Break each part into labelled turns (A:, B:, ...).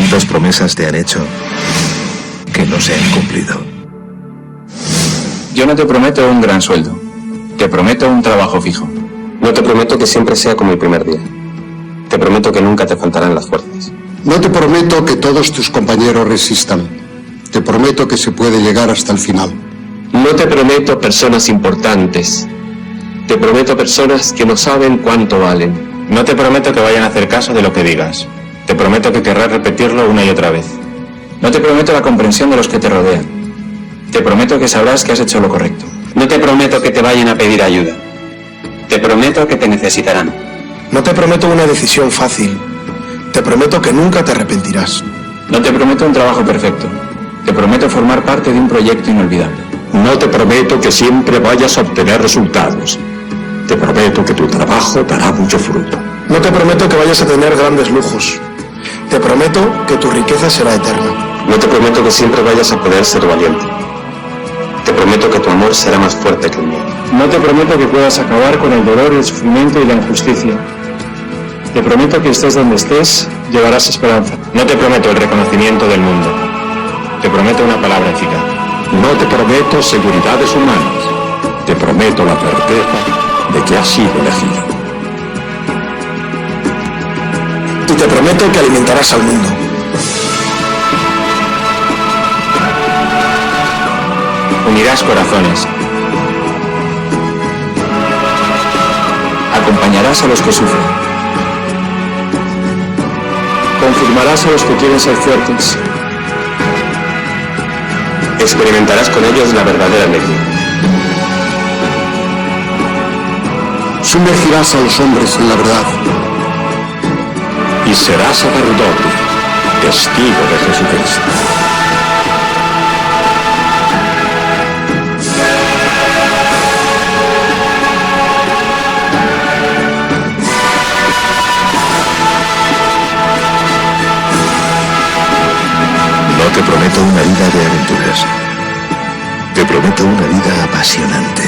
A: ¿Cuántas promesas te han hecho que no se han cumplido?
B: Yo no te prometo un gran sueldo. Te prometo un trabajo fijo.
C: No te prometo que siempre sea como el primer día. Te prometo que nunca te faltarán las fuerzas.
D: No te prometo que todos tus compañeros resistan. Te prometo que se puede llegar hasta el final.
C: No te prometo personas importantes. Te prometo personas que no saben cuánto valen.
B: No te prometo que vayan a hacer caso de lo que digas. Te prometo que querrás repetirlo una y otra vez. No te prometo la comprensión de los que te rodean. Te prometo que sabrás que has hecho lo correcto.
C: No te prometo que te vayan a pedir ayuda. Te prometo que te necesitarán.
E: No te prometo una decisión fácil. Te prometo que nunca te arrepentirás.
B: No te prometo un trabajo perfecto. Te prometo formar parte de un proyecto inolvidable.
F: No te prometo que siempre vayas a obtener resultados. Te prometo que tu trabajo dará mucho fruto.
E: No te prometo que vayas a tener grandes lujos. Te prometo que tu riqueza será eterna.
C: No te prometo que siempre vayas a poder ser valiente. Te prometo que tu amor será más fuerte que el mío.
B: No te prometo que puedas acabar con el dolor, el sufrimiento y la injusticia. Te prometo que estés donde estés, llevarás esperanza. No te prometo el reconocimiento del mundo. Te prometo una palabra eficaz.
F: No te prometo seguridades humanas. Te prometo la certeza de que has sido elegido.
E: Y te prometo que alimentarás al mundo.
B: Unirás corazones. Acompañarás a los que sufren. Confirmarás a los que quieren ser fuertes.
C: Experimentarás con ellos la verdadera alegría.
D: Sumergirás a los hombres en la verdad.
F: Y serás sacerdote, testigo de Jesucristo.
A: No te prometo una vida de aventuras. Te prometo una vida apasionante.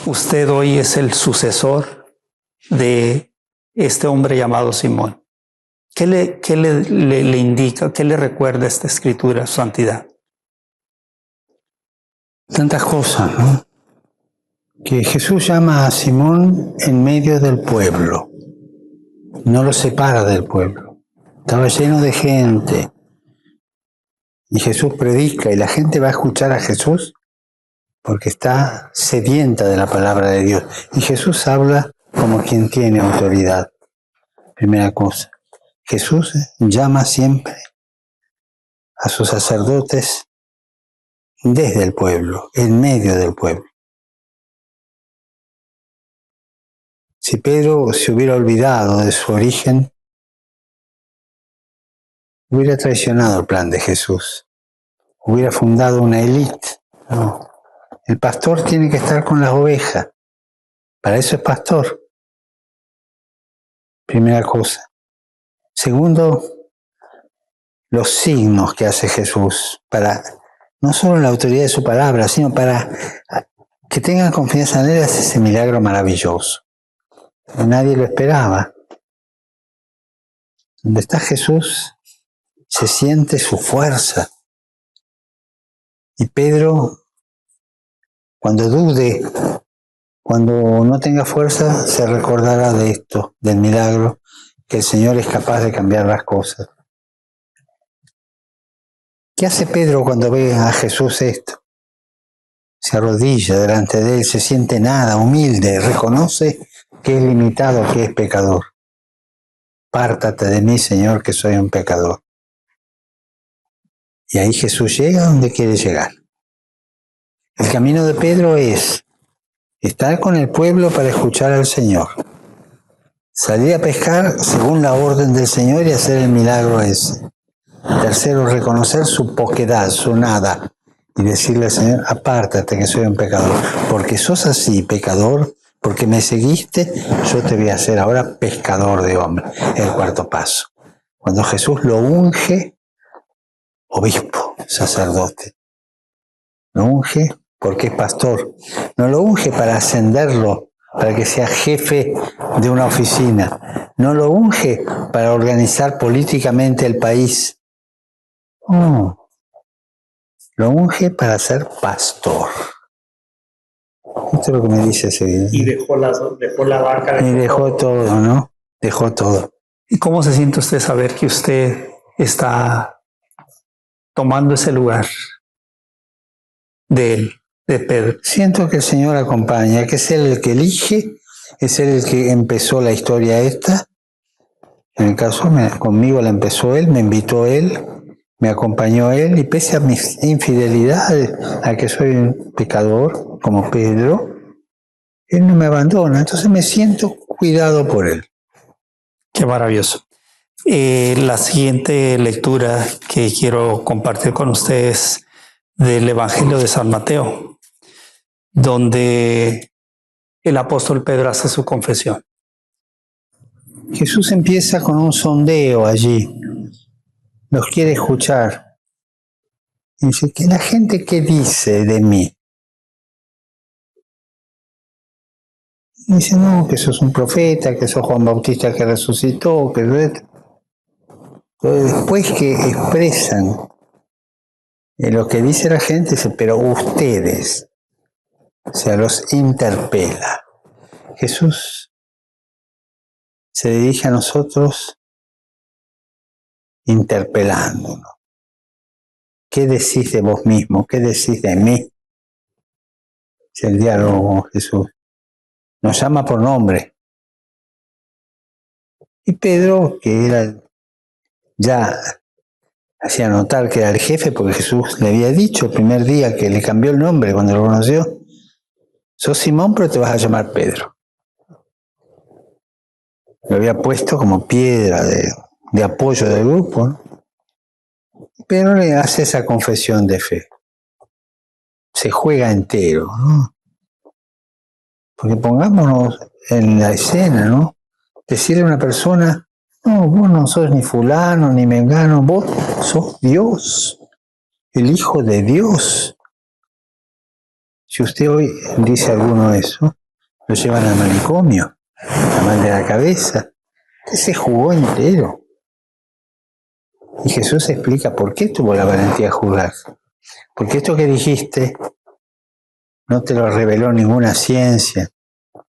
G: Usted hoy es el sucesor de este hombre llamado Simón. ¿Qué le indica, qué le recuerda esta escritura, su santidad?
H: Tantas cosas, ¿no? Que Jesús llama a Simón en medio del pueblo. No lo separa del pueblo. Estaba lleno de gente. Y Jesús predica y la gente va a escuchar a Jesús porque está sedienta de la palabra de Dios. Y Jesús habla como quien tiene autoridad. Primera cosa, Jesús llama siempre a sus sacerdotes desde el pueblo, en medio del pueblo. Si Pedro se hubiera olvidado de su origen, hubiera traicionado el plan de Jesús, hubiera fundado una élite. No. El pastor tiene que estar con las ovejas, para eso es pastor. Primera cosa. Segundo, los signos que hace Jesús, para no solo la autoridad de su palabra, sino para que tengan confianza en él, hace ese milagro maravilloso. Nadie lo esperaba. Donde está Jesús, se siente su fuerza. Y Pedro, cuando dude, cuando no tenga fuerza, se recordará de esto, del milagro, que el Señor es capaz de cambiar las cosas. ¿Qué hace Pedro cuando ve a Jesús esto? Se arrodilla delante de él, se siente nada, humilde, reconoce que es limitado, que es pecador. Apártate de mí, Señor, que soy un pecador. Y ahí Jesús llega donde quiere llegar. El camino de Pedro es estar con el pueblo para escuchar al Señor. Salir a pescar según la orden del Señor y hacer el milagro ese. Tercero, reconocer su poquedad, su nada. Y decirle al Señor, apártate que soy un pecador. Porque sos así, pecador, porque me seguiste, yo te voy a hacer ahora pescador de hombres. El cuarto paso. Cuando Jesús lo unge, obispo, sacerdote. Lo unge porque es pastor. No lo unge para ascenderlo, para que sea jefe de una oficina. No lo unge para organizar políticamente el país. No. Lo unge para ser pastor. Esto es lo que me dice ese video.
G: Y dejó la barca.
H: Y dejó todo, ¿no? Dejó todo.
G: ¿Y cómo se siente usted saber que usted está tomando ese lugar de él, de Pedro?
H: Siento que el Señor acompaña, que es Él el que elige, es Él el que empezó la historia esta. En el caso, conmigo la empezó Él, me invitó Él, me acompañó Él, y pese a mis infidelidades, a que soy un pecador, como Pedro, Él no me abandona, entonces me siento cuidado por Él.
G: Qué maravilloso. La siguiente lectura que quiero compartir con ustedes del Evangelio de San Mateo, donde el apóstol Pedro hace su confesión.
H: Jesús empieza con un sondeo allí, los quiere escuchar. Y dice, ¿que la gente qué dice de mí? Y dice, no, que sos un profeta, que sos Juan Bautista que resucitó, que... Entonces, después que expresan lo que dice la gente, dice, pero ustedes, o sea, los interpela. Jesús se dirige a nosotros interpelándonos. ¿Qué decís de vos mismo? ¿Qué decís de mí? Es el diálogo con Jesús. Nos llama por nombre. Y Pedro, que era ya hacía notar que era el jefe, porque Jesús le había dicho el primer día que le cambió el nombre cuando lo conoció, sos Simón, pero te vas a llamar Pedro. Lo había puesto como piedra de apoyo del grupo, ¿no? Pero le hace esa confesión de fe. Se juega entero, ¿no? Porque pongámonos en la escena, ¿no? Decirle a una persona, no, vos no sos ni fulano, ni mengano, vos sos Dios, el Hijo de Dios. Si usted hoy dice alguno eso, lo llevan al manicomio, a mal de la cabeza. Usted se jugó entero. Y Jesús explica por qué tuvo la valentía de juzgar. Porque esto que dijiste no te lo reveló ninguna ciencia,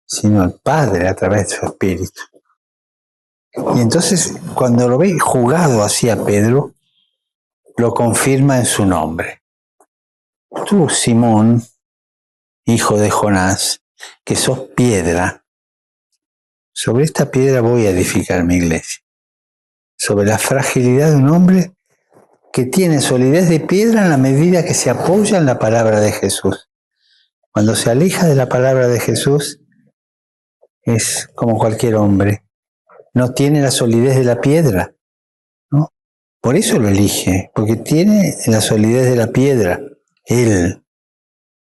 H: sino el Padre a través de su Espíritu. Y entonces, cuando lo ve jugado hacia Pedro, lo confirma en su nombre. Tú, Simón, hijo de Jonás, que sos piedra, sobre esta piedra voy a edificar mi iglesia. Sobre la fragilidad de un hombre que tiene solidez de piedra en la medida que se apoya en la palabra de Jesús. Cuando se aleja de la palabra de Jesús, es como cualquier hombre. No tiene la solidez de la piedra, ¿no? Por eso lo elige, porque tiene la solidez de la piedra.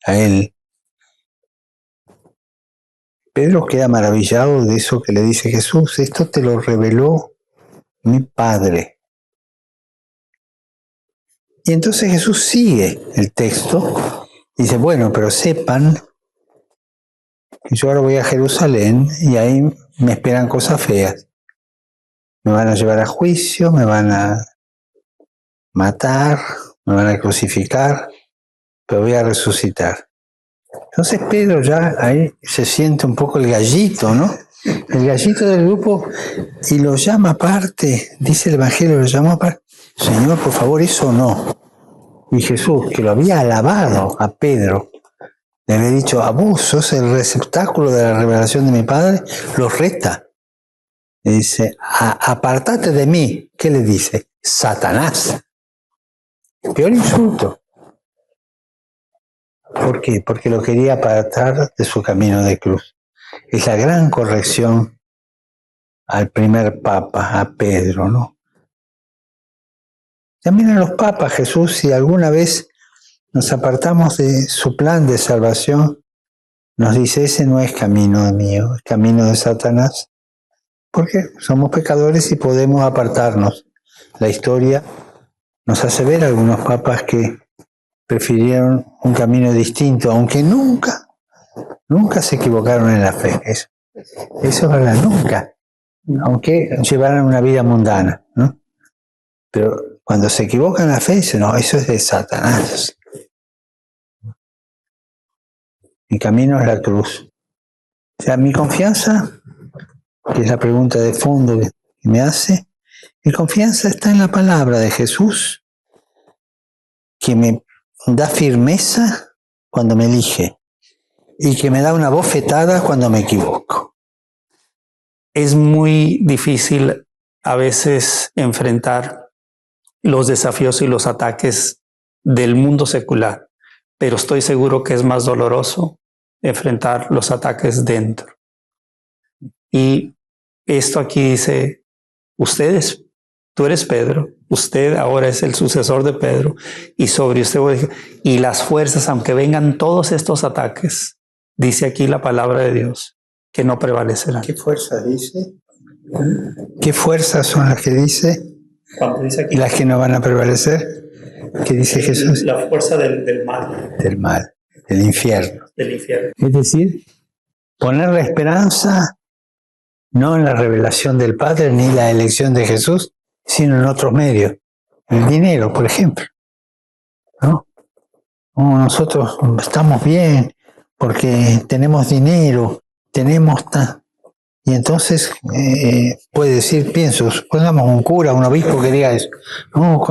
H: A él. Pedro queda maravillado de eso que le dice Jesús. Esto te lo reveló mi Padre. Y entonces Jesús sigue el texto. Dice, bueno, pero sepan que yo ahora voy a Jerusalén y ahí me esperan cosas feas. Me van a llevar a juicio, me van a matar, me van a crucificar, pero voy a resucitar. Entonces Pedro ya ahí se siente un poco el gallito, ¿no? El gallito del grupo y lo llama aparte, dice el Evangelio, lo llama aparte. Señor, por favor, eso no. Y Jesús, que lo había alabado a Pedro, le había dicho, a vos sos el receptáculo de la revelación de mi Padre, lo reta. Le dice, apartate de mí. ¿Qué le dice? Satanás. Peor insulto. ¿Por qué? Porque lo quería apartar de su camino de cruz. Es la gran corrección al primer papa, a Pedro, ¿no? También a los papas, Jesús, si alguna vez nos apartamos de su plan de salvación, nos dice, ese no es camino mío, es camino de Satanás. Porque somos pecadores y podemos apartarnos. La historia nos hace ver a algunos papas que prefirieron un camino distinto, aunque nunca se equivocaron en la fe. Eso es verdad, nunca. Aunque llevaran una vida mundana, ¿no? Pero cuando se equivocan en la fe, dicen, no, eso es de Satanás. Mi camino es la cruz. O sea, mi confianza, que es la pregunta de fondo que me hace, mi confianza está en la palabra de Jesús, que me da firmeza cuando me elige y que me da una bofetada cuando me equivoco.
G: Es muy difícil a veces enfrentar los desafíos y los ataques del mundo secular, pero estoy seguro que es más doloroso enfrentar los ataques dentro. Y esto aquí dice, tú eres Pedro, usted ahora es el sucesor de Pedro, y sobre usted, y las fuerzas, aunque vengan todos estos ataques, dice aquí la palabra de Dios, que no prevalecerán.
H: ¿Qué fuerza dice? ¿Qué fuerzas son las que dice?
G: Cuando dice aquí,
H: ¿Y las que no van a prevalecer? ¿Qué dice Jesús?
G: la fuerza del mal.
H: Del mal, del infierno.
G: Del infierno.
H: Es decir, poner la esperanza no en la revelación del Padre ni la elección de Jesús, sino en otros medios. El dinero, por ejemplo. ¿No? Nosotros estamos bien porque tenemos dinero, y entonces puede decir, supongamos un cura, un obispo que diga eso, no,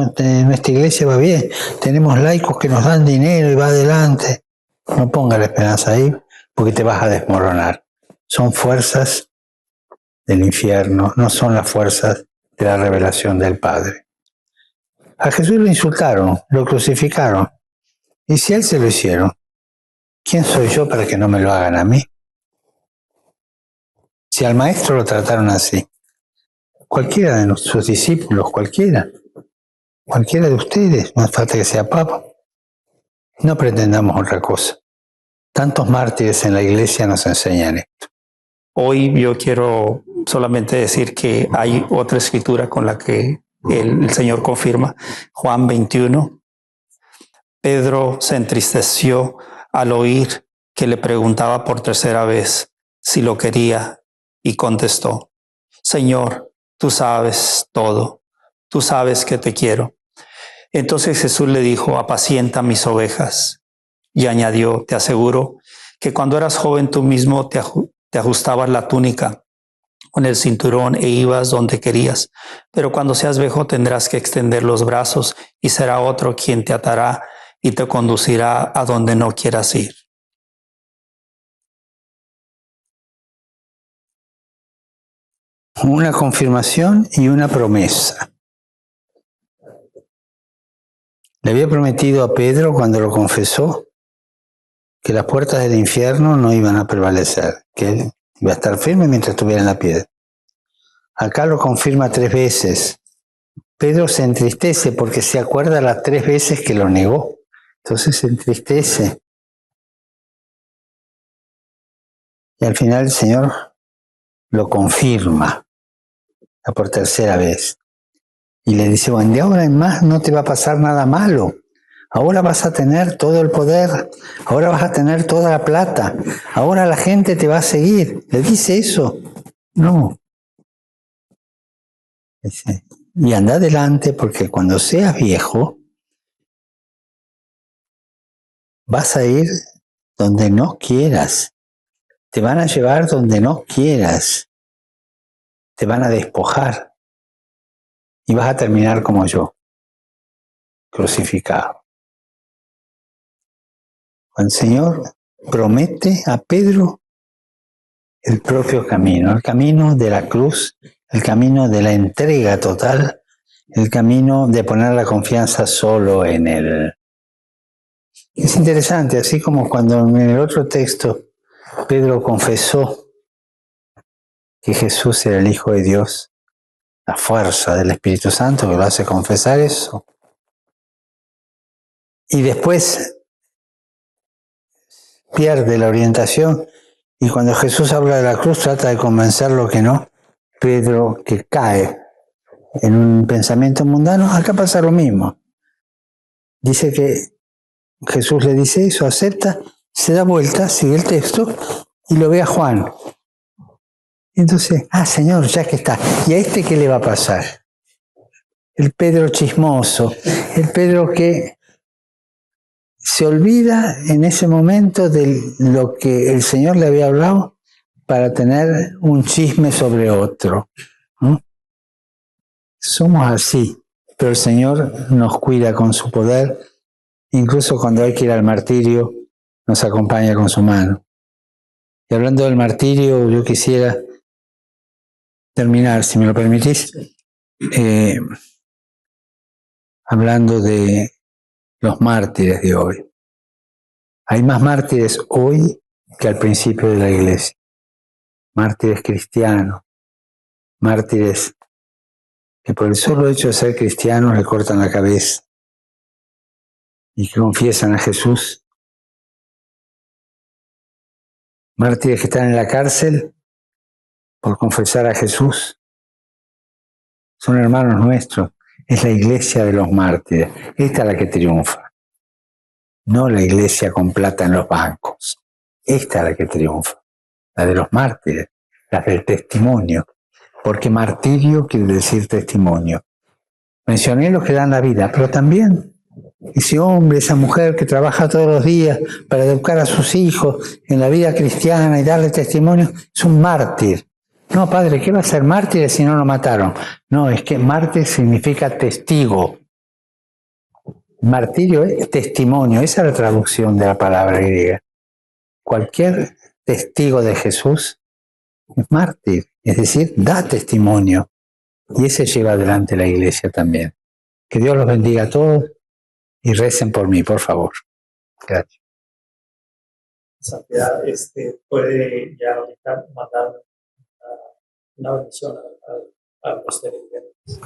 H: nuestra iglesia va bien, tenemos laicos que nos dan dinero y va adelante. No ponga la esperanza ahí porque te vas a desmoronar. Son fuerzas del infierno, no son las fuerzas de la revelación del Padre. A Jesús lo insultaron, lo crucificaron, y si a él se lo hicieron, ¿quién soy yo para que no me lo hagan a mí? Si al maestro lo trataron así, cualquiera de nuestros discípulos, cualquiera de ustedes, no hace falta que sea papa, no pretendamos otra cosa. Tantos mártires en la iglesia nos enseñan esto.
G: Hoy yo quiero solamente decir que hay otra escritura con la que el Señor confirma, Juan 21. Pedro se entristeció al oír que le preguntaba por tercera vez si lo quería y contestó, Señor, tú sabes todo, tú sabes que te quiero. Entonces Jesús le dijo, apacienta mis ovejas. Y añadió, te aseguro que cuando eras joven tú mismo te ajustabas la túnica con el cinturón e ibas donde querías. Pero cuando seas viejo tendrás que extender los brazos y será otro quien te atará y te conducirá a donde no quieras ir.
H: Una confirmación y una promesa. Le había prometido a Pedro cuando lo confesó que las puertas del infierno no iban a prevalecer, que él iba a estar firme mientras estuviera en la piedra. Acá lo confirma 3 veces. Pedro se entristece porque se acuerda las 3 veces que lo negó. Entonces se entristece. Y al final el Señor lo confirma por 3ª vez. Y le dice, bueno, de ahora en más no te va a pasar nada malo. Ahora vas a tener todo el poder. Ahora vas a tener toda la plata. Ahora la gente te va a seguir. ¿Le dice eso? No. Dice, y anda adelante porque cuando seas viejo vas a ir donde no quieras. Te van a llevar donde no quieras. Te van a despojar. Y vas a terminar como yo, crucificado. El Señor promete a Pedro el propio camino, el camino de la cruz, el camino de la entrega total, el camino de poner la confianza solo en Él. Es interesante, así como cuando en el otro texto Pedro confesó que Jesús era el Hijo de Dios, la fuerza del Espíritu Santo que lo hace confesar eso. Y después pierde la orientación y cuando Jesús habla de la cruz trata de convencerlo que no. Pedro, que cae en un pensamiento mundano, acá pasa lo mismo. Dice que Jesús le dice eso, acepta, se da vuelta, sigue el texto y lo ve a Juan. Entonces, Señor, ya que está. ¿Y a este qué le va a pasar? El Pedro chismoso, el Pedro que se olvida en ese momento de lo que el Señor le había hablado para tener un chisme sobre otro. ¿No? Somos así, pero el Señor nos cuida con su poder, incluso cuando hay que ir al martirio, nos acompaña con su mano. Y hablando del martirio, yo quisiera terminar, si me lo permitís, hablando de los mártires de hoy. Hay más mártires hoy que al principio de la iglesia. Mártires cristianos, mártires que por el solo hecho de ser cristianos le cortan la cabeza y que confiesan a Jesús. Mártires que están en la cárcel por confesar a Jesús. Son hermanos nuestros. Es la iglesia de los mártires. Esta es la que triunfa. No la iglesia con plata en los bancos. Esta es la que triunfa. La de los mártires. La del testimonio. Porque martirio quiere decir testimonio. Mencioné los que dan la vida, pero también ese hombre, esa mujer que trabaja todos los días para educar a sus hijos en la vida cristiana y darle testimonio, es un mártir. No, padre, ¿qué va a ser mártir si no lo mataron? No, es que mártir significa testigo. Martirio es testimonio, esa es la traducción de la palabra griega. Cualquier testigo de Jesús es mártir, es decir, da testimonio. Y ese lleva adelante la iglesia también. Que Dios los bendiga a todos y recen por mí, por favor. Gracias.
G: Santidad, puede ya ahorita mandar una bendición a los televidentes.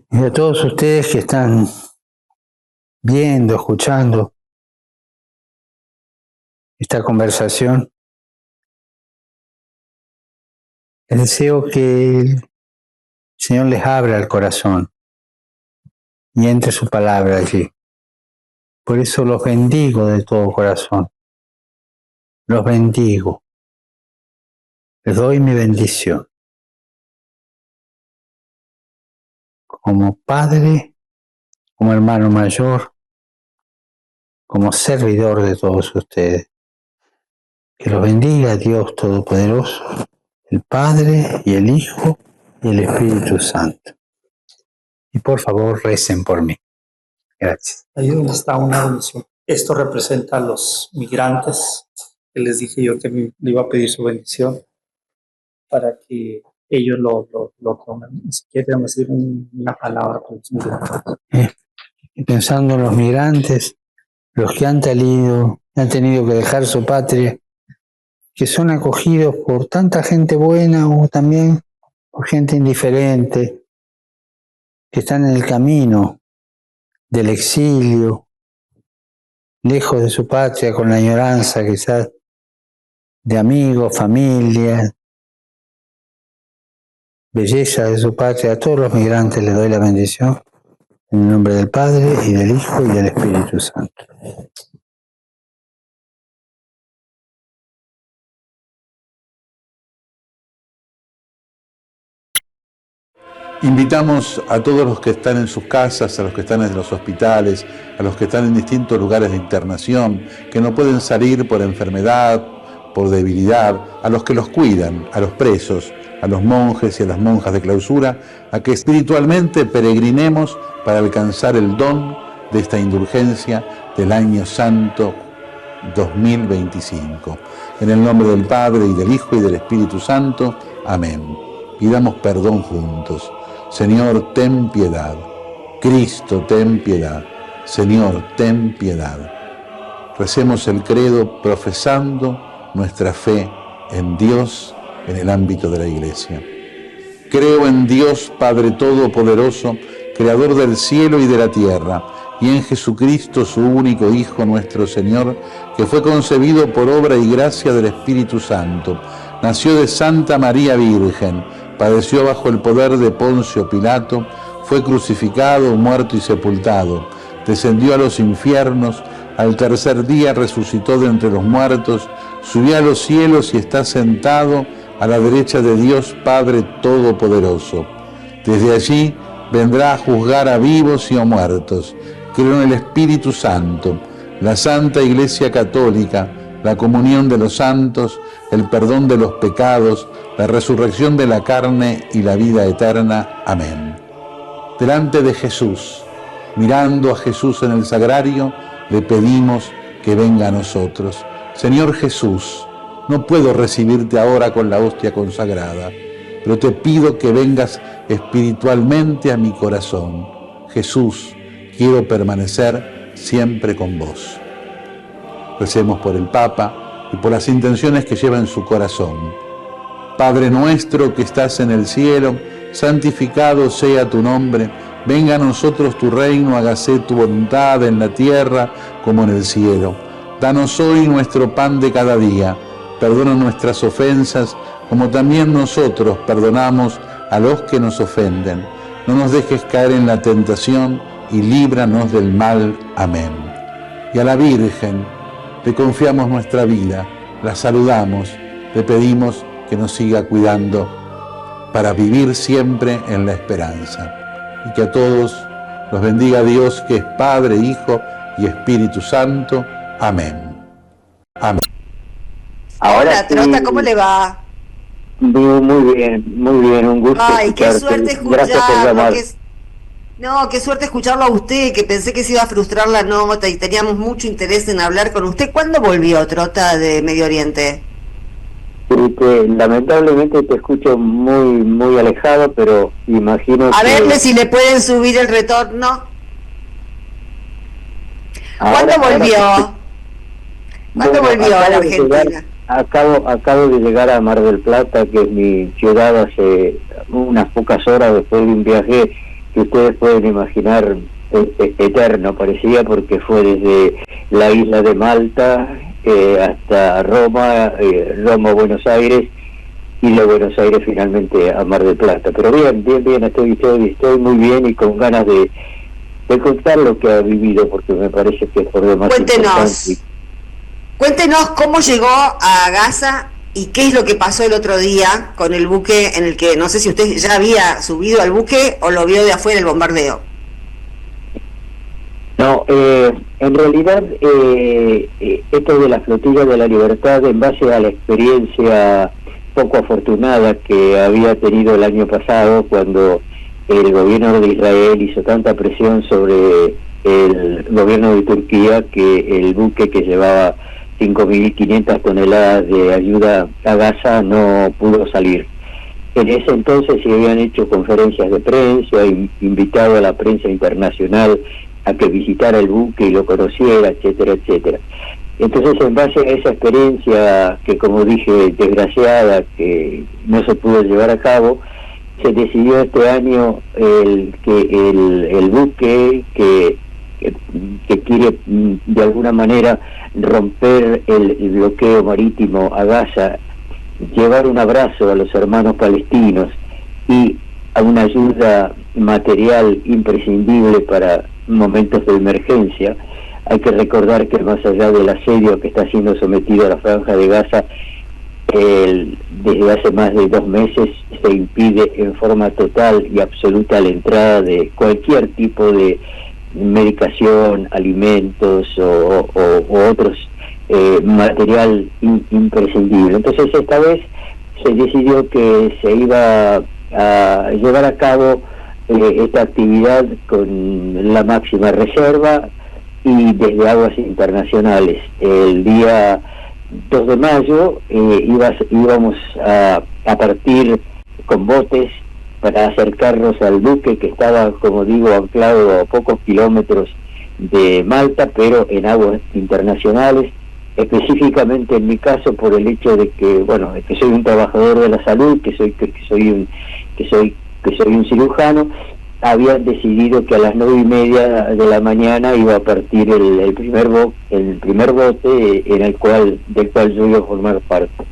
H: Y a todos ustedes que están viendo, escuchando esta conversación, les deseo que el Señor les abra el corazón y entre su palabra allí. Por eso los bendigo de todo corazón. Los bendigo. Les doy mi bendición. Como padre, como hermano mayor, como servidor de todos ustedes. Que los bendiga Dios Todopoderoso, el Padre y el Hijo y el Espíritu Santo. Y por favor, recen por mí. Gracias.
G: Ahí donde está una bendición. Esto representa a los migrantes, que les dije yo que le iba a pedir su bendición para que ellos lo tomen. Si quieren decir una palabra por los migrantes.
H: Y pensando en los migrantes, los que han tenido que dejar su patria, que son acogidos por tanta gente buena o también por gente indiferente, que están en el camino del exilio, lejos de su patria, con la añoranza quizás de amigos, familia, belleza de su patria. A todos los migrantes les doy la bendición, en el nombre del Padre, y del Hijo, y del Espíritu Santo.
I: Invitamos a todos los que están en sus casas, a los que están en los hospitales, a los que están en distintos lugares de internación, que no pueden salir por enfermedad, por debilidad, a los que los cuidan, a los presos, a los monjes y a las monjas de clausura, a que espiritualmente peregrinemos para alcanzar el don de esta indulgencia del Año Santo 2025. En el nombre del Padre, y del Hijo, y del Espíritu Santo. Amén. Pidamos perdón juntos. Señor, ten piedad. Cristo, ten piedad. Señor, ten piedad. Recemos el credo profesando nuestra fe en Dios en el ámbito de la Iglesia. Creo en Dios Padre Todopoderoso, Creador del cielo y de la tierra, y en Jesucristo, su único Hijo, nuestro Señor, que fue concebido por obra y gracia del Espíritu Santo. Nació de Santa María Virgen, padeció bajo el poder de Poncio Pilato, fue crucificado, muerto y sepultado, descendió a los infiernos, al tercer día resucitó de entre los muertos, subió a los cielos y está sentado a la derecha de Dios Padre Todopoderoso. Desde allí vendrá a juzgar a vivos y a muertos. Creo en el Espíritu Santo, la Santa Iglesia Católica, la comunión de los santos, el perdón de los pecados, la resurrección de la carne y la vida eterna. Amén. Delante de Jesús, mirando a Jesús en el sagrario, le pedimos que venga a nosotros. Señor Jesús, no puedo recibirte ahora con la hostia consagrada, pero te pido que vengas espiritualmente a mi corazón. Jesús, quiero permanecer siempre con vos. Recemos por el Papa y por las intenciones que lleva en su corazón. Padre nuestro que estás en el cielo, santificado sea tu nombre. Venga a nosotros tu reino, hágase tu voluntad en la tierra como en el cielo. Danos hoy nuestro pan de cada día. Perdona nuestras ofensas, como también nosotros perdonamos a los que nos ofenden. No nos dejes caer en la tentación y líbranos del mal. Amén. Y a la Virgen le confiamos nuestra vida, la saludamos, le pedimos que nos siga cuidando para vivir siempre en la esperanza. Y que a todos los bendiga Dios, que es Padre, Hijo y Espíritu Santo. Amén. Amén.
J: Hola, Trota, ¿cómo le va?
K: Muy bien, un gusto.
J: Ay, qué suerte
K: escucharlo.
J: Qué suerte escucharlo a usted, que pensé que se iba a frustrar la nota y teníamos mucho interés en hablar con usted. ¿Cuándo volvió, Trota, de Medio Oriente?
K: Lamentablemente te escucho muy alejado, pero imagino
J: a verle si le pueden subir el retorno. ¿Cuándo volvió? ¿Cuándo volvió a la Argentina?
K: Acabo de llegar a Mar del Plata, que es mi ciudad, hace unas pocas horas después de un viaje que ustedes pueden imaginar eterno, parecía, porque fue desde la isla de Malta hasta Roma, Buenos Aires, y de Buenos Aires finalmente a Mar del Plata. Pero bien, estoy muy bien y con ganas de contar lo que ha vivido, porque me parece que es por demás importante.
J: Cuéntenos cómo llegó a Gaza y qué es lo que pasó el otro día con el buque en el que, no sé si usted ya había subido al buque o lo vio de afuera el bombardeo.
K: No, en realidad esto de la Flotilla de la Libertad, en base a la experiencia poco afortunada que había tenido el año pasado, cuando el gobierno de Israel hizo tanta presión sobre el gobierno de Turquía que el buque que llevaba 5.500 toneladas de ayuda a Gaza no pudo salir. En ese entonces se habían hecho conferencias de prensa, invitado a la prensa internacional a que visitara el buque y lo conociera, etcétera, etcétera. Entonces, en base a esa experiencia, que como dije, desgraciada, que no se pudo llevar a cabo, se decidió este año el buque que quiere de alguna manera romper el bloqueo marítimo a Gaza, llevar un abrazo a los hermanos palestinos y a una ayuda material imprescindible para momentos de emergencia. Hay que recordar que más allá del asedio que está siendo sometido a la Franja de Gaza, desde hace más de 2 meses se impide en forma total y absoluta la entrada de cualquier tipo de medicación, alimentos o otros material imprescindible. Entonces esta vez se decidió que se iba a llevar a cabo esta actividad con la máxima reserva y desde aguas internacionales. El día 2 de mayo íbamos a partir con botes para acercarnos al buque que estaba, como digo, anclado a pocos kilómetros de Malta, pero en aguas internacionales, específicamente en mi caso por el hecho de que, bueno, de que soy un trabajador de la salud, que soy un cirujano. Habían decidido que a las 9:30 de la mañana iba a partir el primer bote del cual yo iba a formar parte.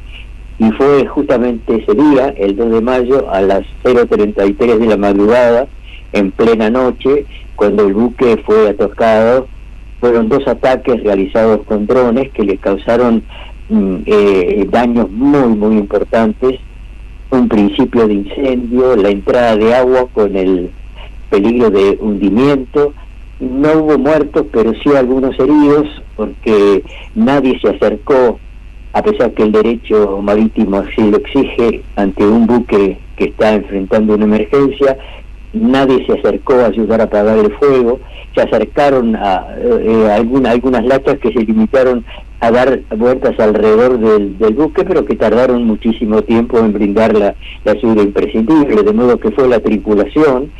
K: Y fue justamente ese día, el 2 de mayo, a las 0:33 de la madrugada, en plena noche, cuando el buque fue atacado. Fueron 2 ataques realizados con drones que le causaron daños muy, muy importantes. Un principio de incendio, la entrada de agua con el peligro de hundimiento. No hubo muertos, pero sí algunos heridos, porque nadie se acercó, a pesar que el derecho marítimo así lo exige, ante un buque que está enfrentando una emergencia. Nadie se acercó a ayudar a apagar el fuego. Se acercaron a algunas latas que se limitaron a dar vueltas alrededor del buque, pero que tardaron muchísimo tiempo en brindar la ayuda imprescindible, de modo que fue la tripulación,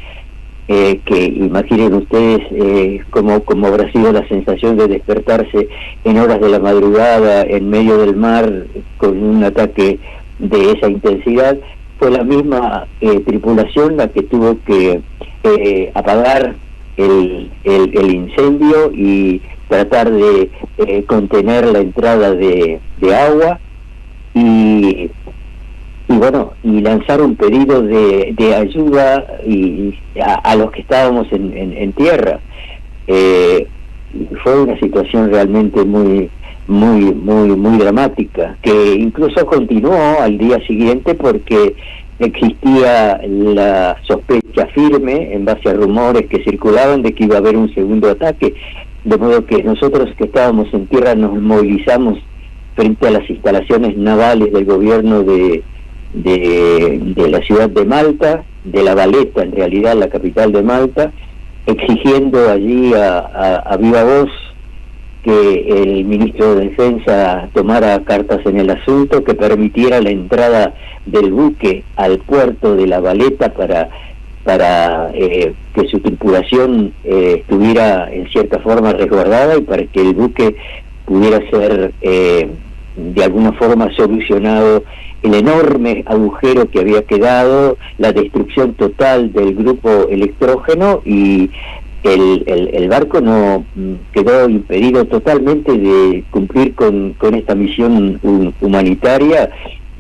K: que imaginen ustedes cómo habrá sido la sensación de despertarse en horas de la madrugada en medio del mar con un ataque de esa intensidad. Fue la misma tripulación la que tuvo que apagar el incendio y tratar de contener la entrada de agua y lanzar un pedido de ayuda a los que estábamos en tierra. Fue una situación realmente muy dramática, que incluso continuó al día siguiente, porque existía la sospecha firme, en base a rumores que circulaban, de que iba a haber un segundo ataque, de modo que nosotros que estábamos en tierra nos movilizamos frente a las instalaciones navales del gobierno de la ciudad de Malta, de La Valeta, en realidad la capital de Malta, exigiendo allí a viva voz que el ministro de Defensa tomara cartas en el asunto, que permitiera la entrada del buque al puerto de La Valeta para que su tripulación estuviera en cierta forma resguardada y para que el buque pudiera ser de alguna forma solucionado el enorme agujero que había quedado, la destrucción total del grupo electrógeno, y el barco no quedó impedido totalmente de cumplir con esta misión humanitaria,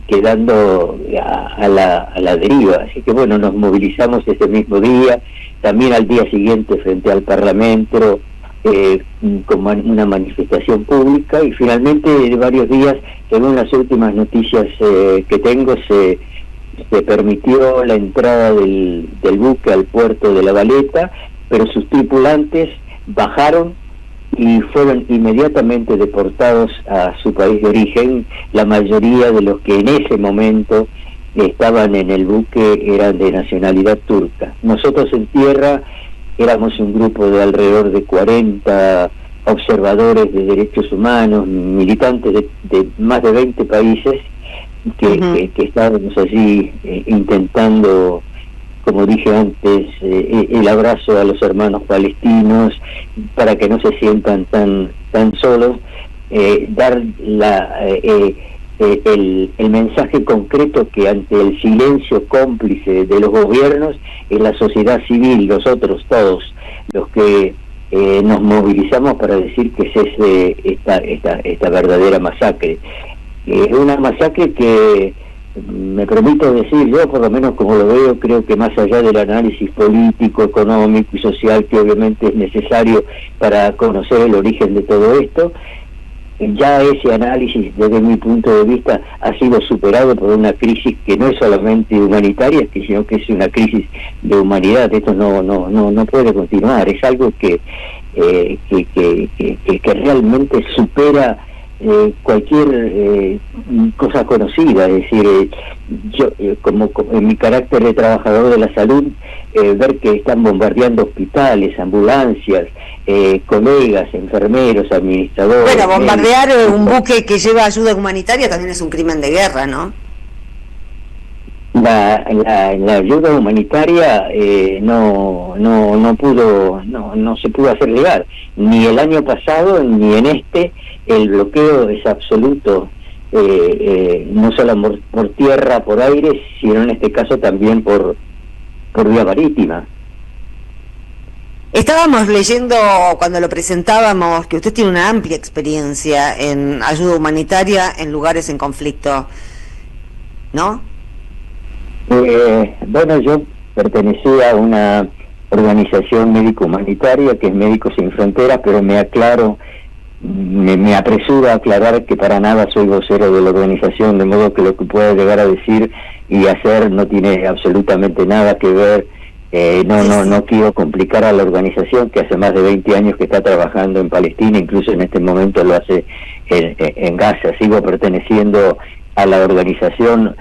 K: quedando a la deriva. Así que bueno, nos movilizamos ese mismo día, también al día siguiente frente al Parlamento, con una manifestación pública, y finalmente de varios días, según las últimas noticias que tengo, se permitió la entrada del buque al puerto de La Valeta, pero sus tripulantes bajaron y fueron inmediatamente deportados a su país de origen. La mayoría de los que en ese momento estaban en el buque eran de nacionalidad turca. Nosotros en tierra éramos un grupo de alrededor de 40 observadores de derechos humanos, militantes de más de 20 países que estábamos allí intentando, como dije antes, el abrazo a los hermanos palestinos para que no se sientan tan solos, dar el mensaje concreto que ante el silencio cómplice de los gobiernos es la sociedad civil, nosotros todos los que nos movilizamos para decir que cese esta verdadera masacre. Una masacre que, me permito decir yo, por lo menos como lo veo, creo que más allá del análisis político, económico y social que obviamente es necesario para conocer el origen de todo esto, ya ese análisis desde mi punto de vista ha sido superado por una crisis que no es solamente humanitaria, sino que es una crisis de humanidad. Esto no puede continuar, es algo que realmente supera cualquier cosa conocida. Es decir, yo como en mi carácter de trabajador de la salud, ver que están bombardeando hospitales, ambulancias, colegas, enfermeros, administradores.
J: Bueno, bombardear un buque que lleva ayuda humanitaria también es un crimen de guerra, ¿no?
K: La ayuda humanitaria no se pudo hacer llegar, ni el año pasado ni en este. El bloqueo es absoluto, no solo por tierra, por aire, sino en este caso también por vía marítima.
J: Estábamos leyendo cuando lo presentábamos que usted tiene una amplia experiencia en ayuda humanitaria en lugares en conflicto, ¿no?
K: Bueno, yo pertenecía a una organización médico-humanitaria que es Médicos Sin Fronteras, pero me apresuro a aclarar que para nada soy vocero de la organización, de modo que lo que pueda llegar a decir y hacer no tiene absolutamente nada que ver. No quiero complicar a la organización, que hace más de 20 años que está trabajando en Palestina, incluso en este momento lo hace en Gaza. Sigo perteneciendo a la organización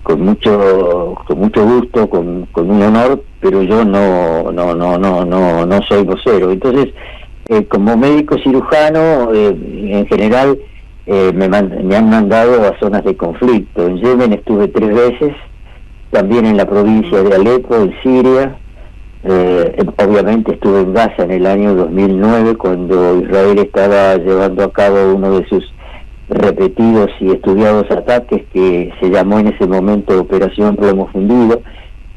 K: con mucho gusto, con un honor, pero yo no soy vocero. Entonces, como médico cirujano, en general me han mandado a zonas de conflicto. En Yemen estuve 3 veces, también en la provincia de Alepo, en Siria. Obviamente estuve en Gaza en el año 2009, cuando Israel estaba llevando a cabo uno de sus repetidos y estudiados ataques que se llamó en ese momento Operación Plomo Fundido.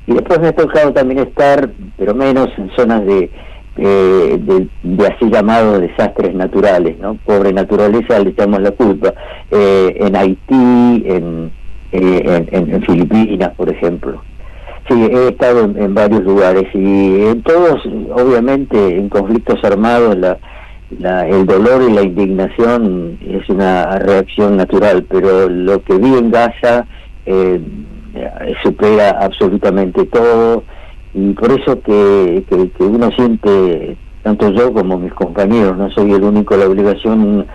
K: Y después me ha tocado también estar, pero menos, en zonas de así llamados desastres naturales, ¿no? Pobre naturaleza, le echamos la culpa. En Haití, en Filipinas, por ejemplo. Sí, he estado en varios lugares y en todos, obviamente, en conflictos armados, el dolor y la indignación es una reacción natural, pero lo que vi en Gaza supera absolutamente todo, y por eso que uno siente, tanto yo como mis compañeros, no soy el único, la obligación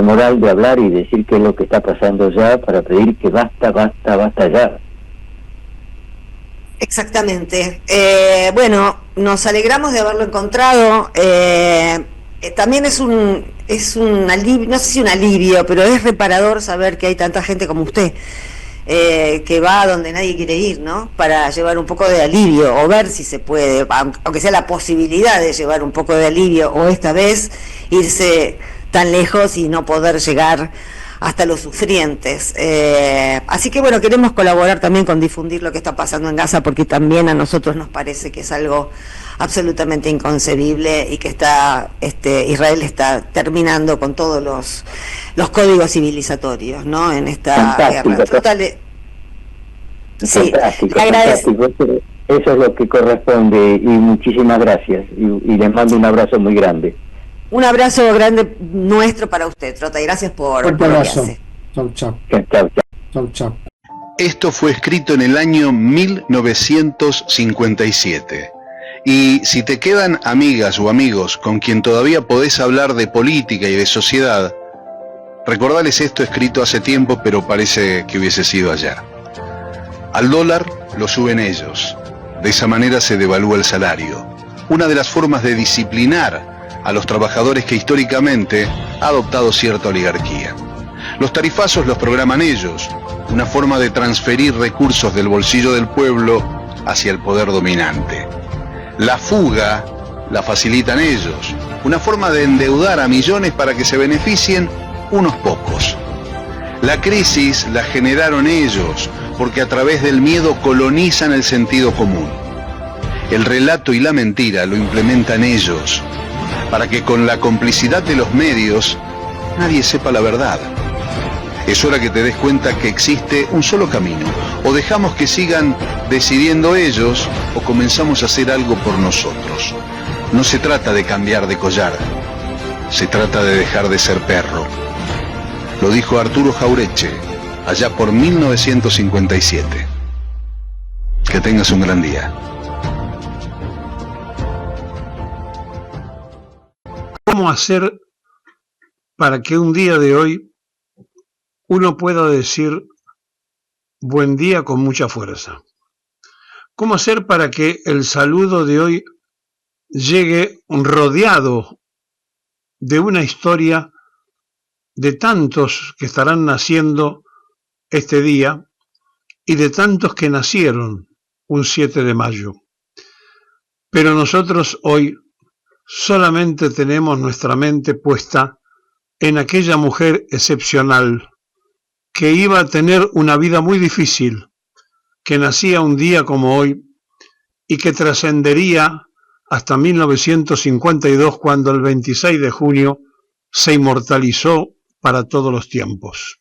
K: moral de hablar y decir qué es lo que está pasando ya, para pedir que basta ya.
J: Exactamente. Bueno, nos alegramos de haberlo encontrado. También es un alivio, no sé si un alivio, pero es reparador saber que hay tanta gente como usted, que va a donde nadie quiere ir, ¿no? Para llevar un poco de alivio, o ver si se puede, aunque sea la posibilidad de llevar un poco de alivio, o esta vez irse tan lejos y no poder llegar hasta los sufrientes. Así que bueno, queremos colaborar también con difundir lo que está pasando en Gaza, porque también a nosotros nos parece que es algo absolutamente inconcebible y que Israel está terminando con todos los códigos civilizatorios, ¿no? En esta guerra total de... Sí,
K: fantástico. Eso es lo que corresponde, y muchísimas gracias, y les mando un abrazo muy grande.
J: Un abrazo grande nuestro para usted, Trota, y gracias por lo que hace.
L: Chau.
M: Esto fue escrito en el año 1957
L: Y si te quedan amigas o amigos con quien todavía podés hablar de política y de sociedad, recordales esto escrito hace tiempo, pero parece que hubiese sido ayer. Al dólar lo suben ellos. De esa manera se devalúa el salario. Una de las formas de disciplinar a los trabajadores que históricamente ha adoptado cierta oligarquía. Los tarifazos los programan ellos, una forma de transferir recursos del bolsillo del pueblo hacia el poder dominante. La fuga la facilitan ellos, una forma de endeudar a millones para que se beneficien unos pocos. La crisis la generaron ellos, porque a través del miedo colonizan el sentido común. El relato y la mentira lo implementan ellos, para que con la complicidad de los medios nadie sepa la verdad. Es hora que te des cuenta que existe un solo camino. O dejamos que sigan decidiendo ellos, o comenzamos a hacer algo por nosotros. No se trata de cambiar de collar, se trata de dejar de ser perro. Lo dijo Arturo Jauretche, allá por 1957. Que tengas un gran día.
M: ¿Cómo hacer para que un día de hoy uno pueda decir buen día con mucha fuerza? ¿Cómo hacer para que el saludo de hoy llegue rodeado de una historia de tantos que estarán naciendo este día y de tantos que nacieron un 7 de mayo? Pero nosotros hoy solamente tenemos nuestra mente puesta en aquella mujer excepcional que iba a tener una vida muy difícil, que nacía un día como hoy y que trascendería hasta 1952, cuando el 26 de junio se inmortalizó para todos los tiempos.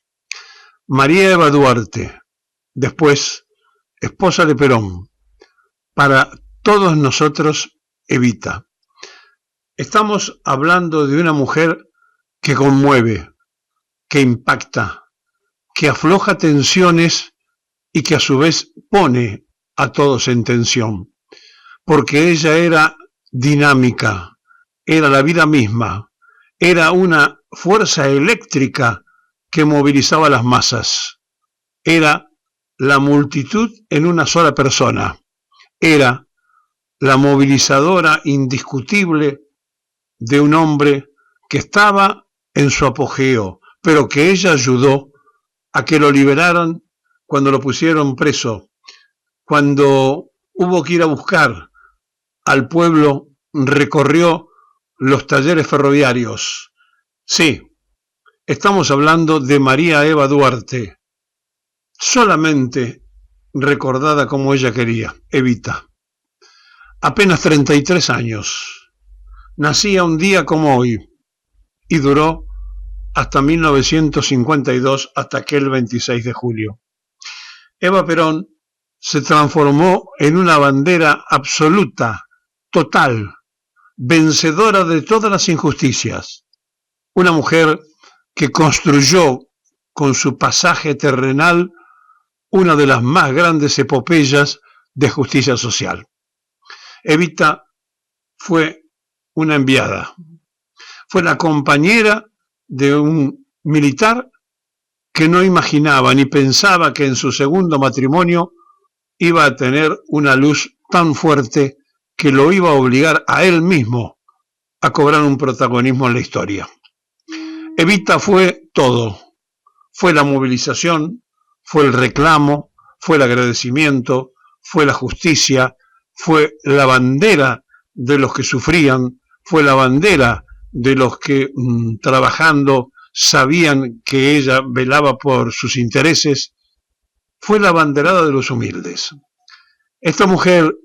M: María Eva Duarte, después esposa de Perón, para todos nosotros Evita. Estamos hablando de una mujer que conmueve, que impacta, que afloja tensiones y que a su vez pone a todos en tensión, porque ella era dinámica, era la vida misma, era una fuerza eléctrica que movilizaba las masas, era la multitud en una sola persona, era la movilizadora indiscutible de un hombre que estaba en su apogeo, pero que ella ayudó a que lo liberaran cuando lo pusieron preso, cuando hubo que ir a buscar al pueblo, recorrió los talleres ferroviarios. Sí, estamos hablando de María Eva Duarte, solamente recordada como ella quería, Evita. Apenas 33 años, nacía un día como hoy y duró hasta 1952, hasta aquel 26 de julio. Eva Perón se transformó en una bandera absoluta, total, vencedora de todas las injusticias. Una mujer que construyó con su pasaje terrenal una de las más grandes epopeyas de justicia social. Evita fue una enviada, fue la compañera de un militar que no imaginaba ni pensaba que en su segundo matrimonio iba a tener una luz tan fuerte que lo iba a obligar a él mismo a cobrar un protagonismo en la historia. Evita fue todo, fue la movilización, fue el reclamo, fue el agradecimiento, fue la justicia, fue la bandera de los que sufrían, fue la bandera de los que trabajando sabían que ella velaba por sus intereses, fue la abanderada de los humildes. Esta mujer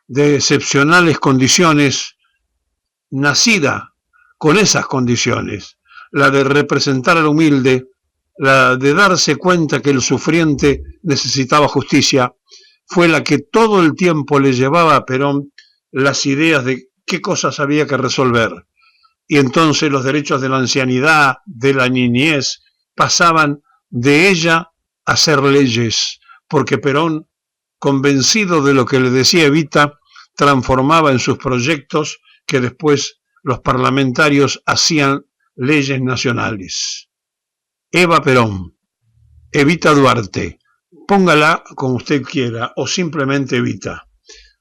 M: de excepcionales condiciones, nacida con esas condiciones, la de representar al humilde, la de darse cuenta que el sufriente necesitaba justicia, fue la que todo el tiempo le llevaba a Perón las ideas de qué cosas había que resolver. Y entonces los derechos de la ancianidad, de la niñez, pasaban de ella a ser leyes, porque Perón, convencido de lo que le decía Evita, transformaba en sus proyectos que después los parlamentarios hacían leyes nacionales. Eva Perón, Evita Duarte, póngala como usted quiera o simplemente Evita.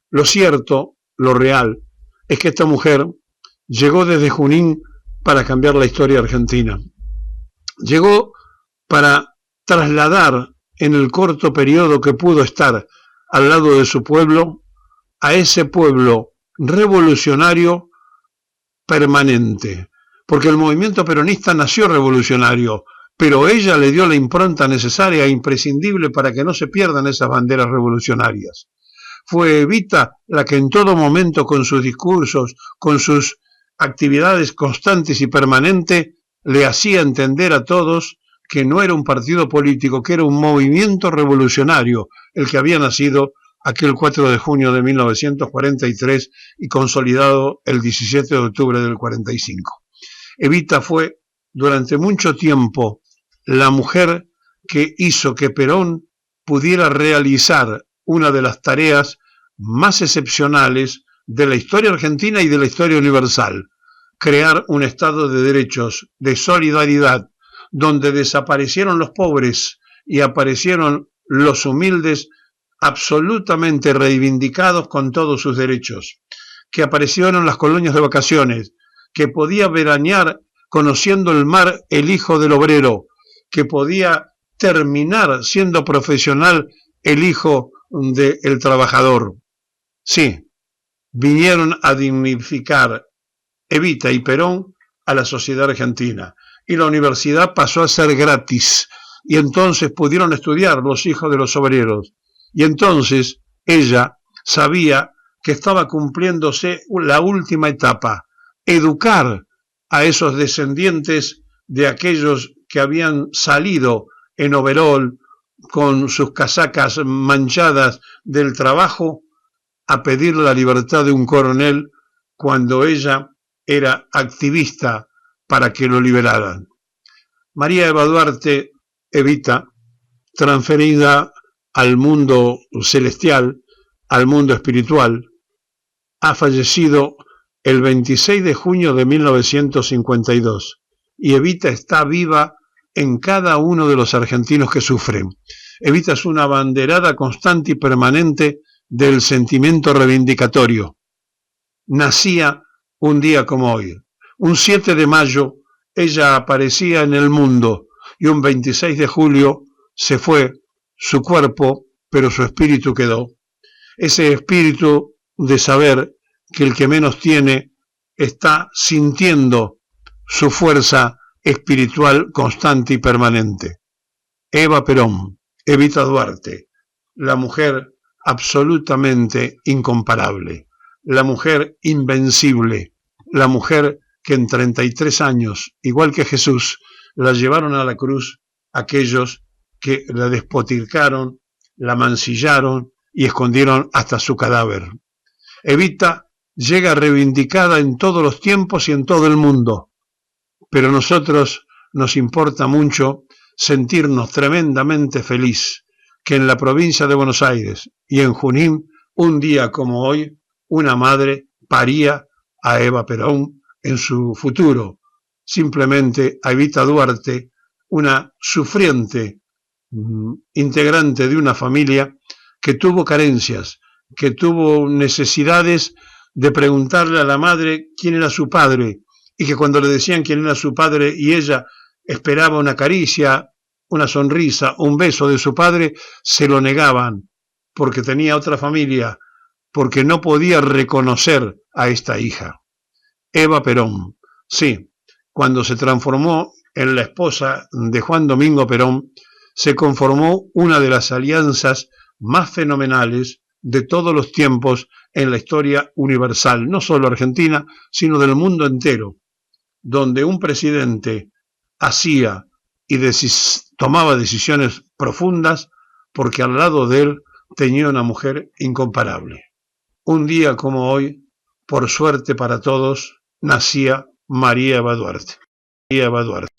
M: Lo cierto, lo real, es que esta mujer llegó desde Junín para cambiar la historia argentina. Llegó para trasladar en el corto periodo que pudo estar al lado de su pueblo, a ese pueblo revolucionario permanente. Porque el movimiento peronista nació revolucionario, pero ella le dio la impronta necesaria e imprescindible para que no se pierdan esas banderas revolucionarias. Fue Evita la que en todo momento, con sus discursos, con sus actividades constantes y permanentes, le hacía entender a todos que no era un partido político, que era un movimiento revolucionario el que había nacido aquel 4 de junio de 1943 y consolidado el 17 de octubre del 45. Evita fue durante mucho tiempo la mujer que hizo que Perón pudiera realizar una de las tareas más excepcionales de la historia argentina y de la historia universal: crear un Estado de derechos, de solidaridad, donde desaparecieron los pobres y aparecieron los humildes absolutamente reivindicados con todos sus derechos, que aparecieron las colonias de vacaciones, que podía veranear conociendo el mar el hijo del obrero, que podía terminar siendo profesional el hijo del trabajador. Sí, vinieron a dignificar Evita y Perón a la sociedad argentina, y la universidad pasó a ser gratis, y entonces pudieron estudiar los hijos de los obreros, y entonces ella sabía que estaba cumpliéndose la última etapa: educar a esos descendientes de aquellos que habían salido en overol con sus casacas manchadas del trabajo a pedir la libertad de un coronel cuando ella era activista para que lo liberaran. María Eva Duarte, Evita, transferida al mundo celestial, al mundo espiritual, ha fallecido el 26 de junio de 1952, y Evita está viva en cada uno de los argentinos que sufren. Evita es una abanderada constante y permanente del sentimiento reivindicatorio. Nacía un día como hoy. Un 7 de mayo ella aparecía en el mundo, y un 26 de julio se fue su cuerpo, pero su espíritu quedó. Ese espíritu de saber que el que menos tiene está sintiendo su fuerza espiritual constante y permanente. Eva Perón, Evita Duarte, la mujer absolutamente incomparable, la mujer invencible, la mujer que en 33 años, igual que Jesús, la llevaron a la cruz aquellos que la despotricaron, la mancillaron y escondieron hasta su cadáver. Evita llega reivindicada en todos los tiempos y en todo el mundo, pero a nosotros nos importa mucho sentirnos tremendamente feliz que en la provincia de Buenos Aires y en Junín, un día como hoy, una madre paría a Eva Perón en su futuro, simplemente a Evita Duarte, una sufriente integrante de una familia que tuvo carencias, que tuvo necesidades de preguntarle a la madre quién era su padre, y que cuando le decían quién era su padre y ella esperaba una caricia, una sonrisa, un beso de su padre, se lo negaban, porque tenía otra familia, porque no podía reconocer a esta hija. Eva Perón, sí, cuando se transformó en la esposa de Juan Domingo Perón, se conformó una de las alianzas más fenomenales de todos los tiempos en la historia universal, no solo argentina, sino del mundo entero, donde un presidente hacía y tomaba decisiones profundas porque al lado de él tenía una mujer incomparable. Un día como hoy, por suerte para todos, nacía María Eva Duarte. María Eva Duarte.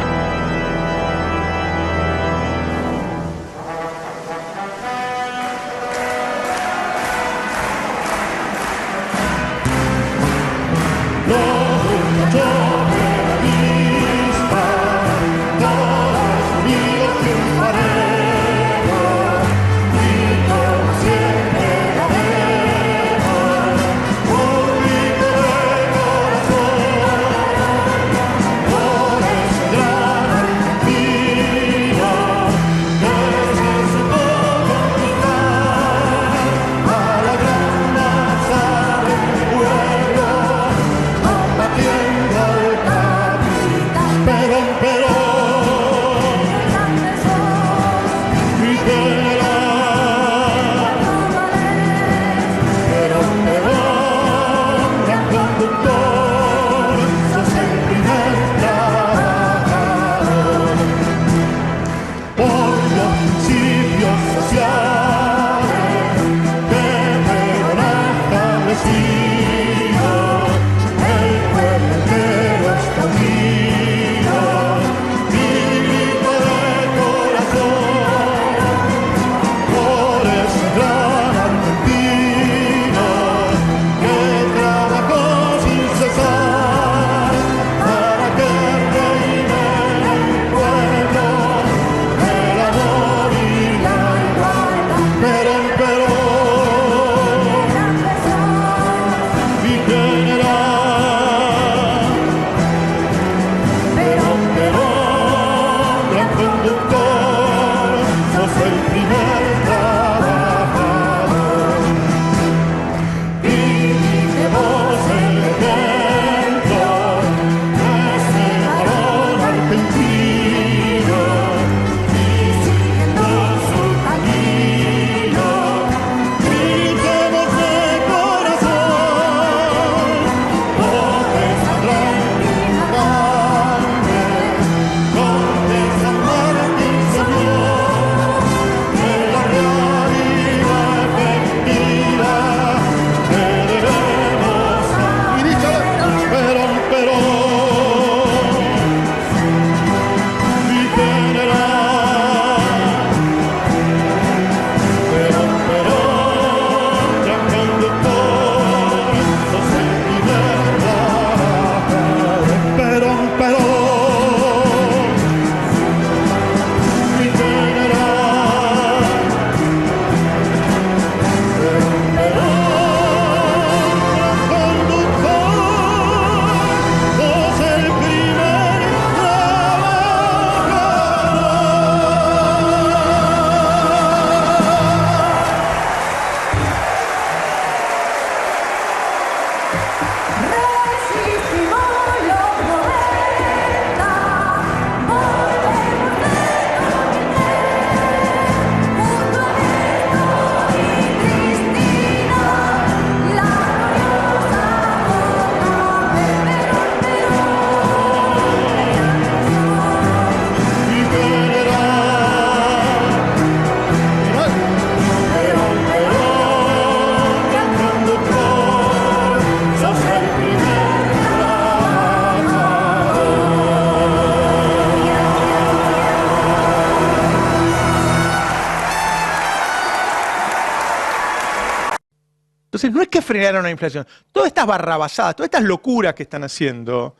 N: que frenaron la inflación. Todas estas barrabasadas, todas estas locuras que están haciendo,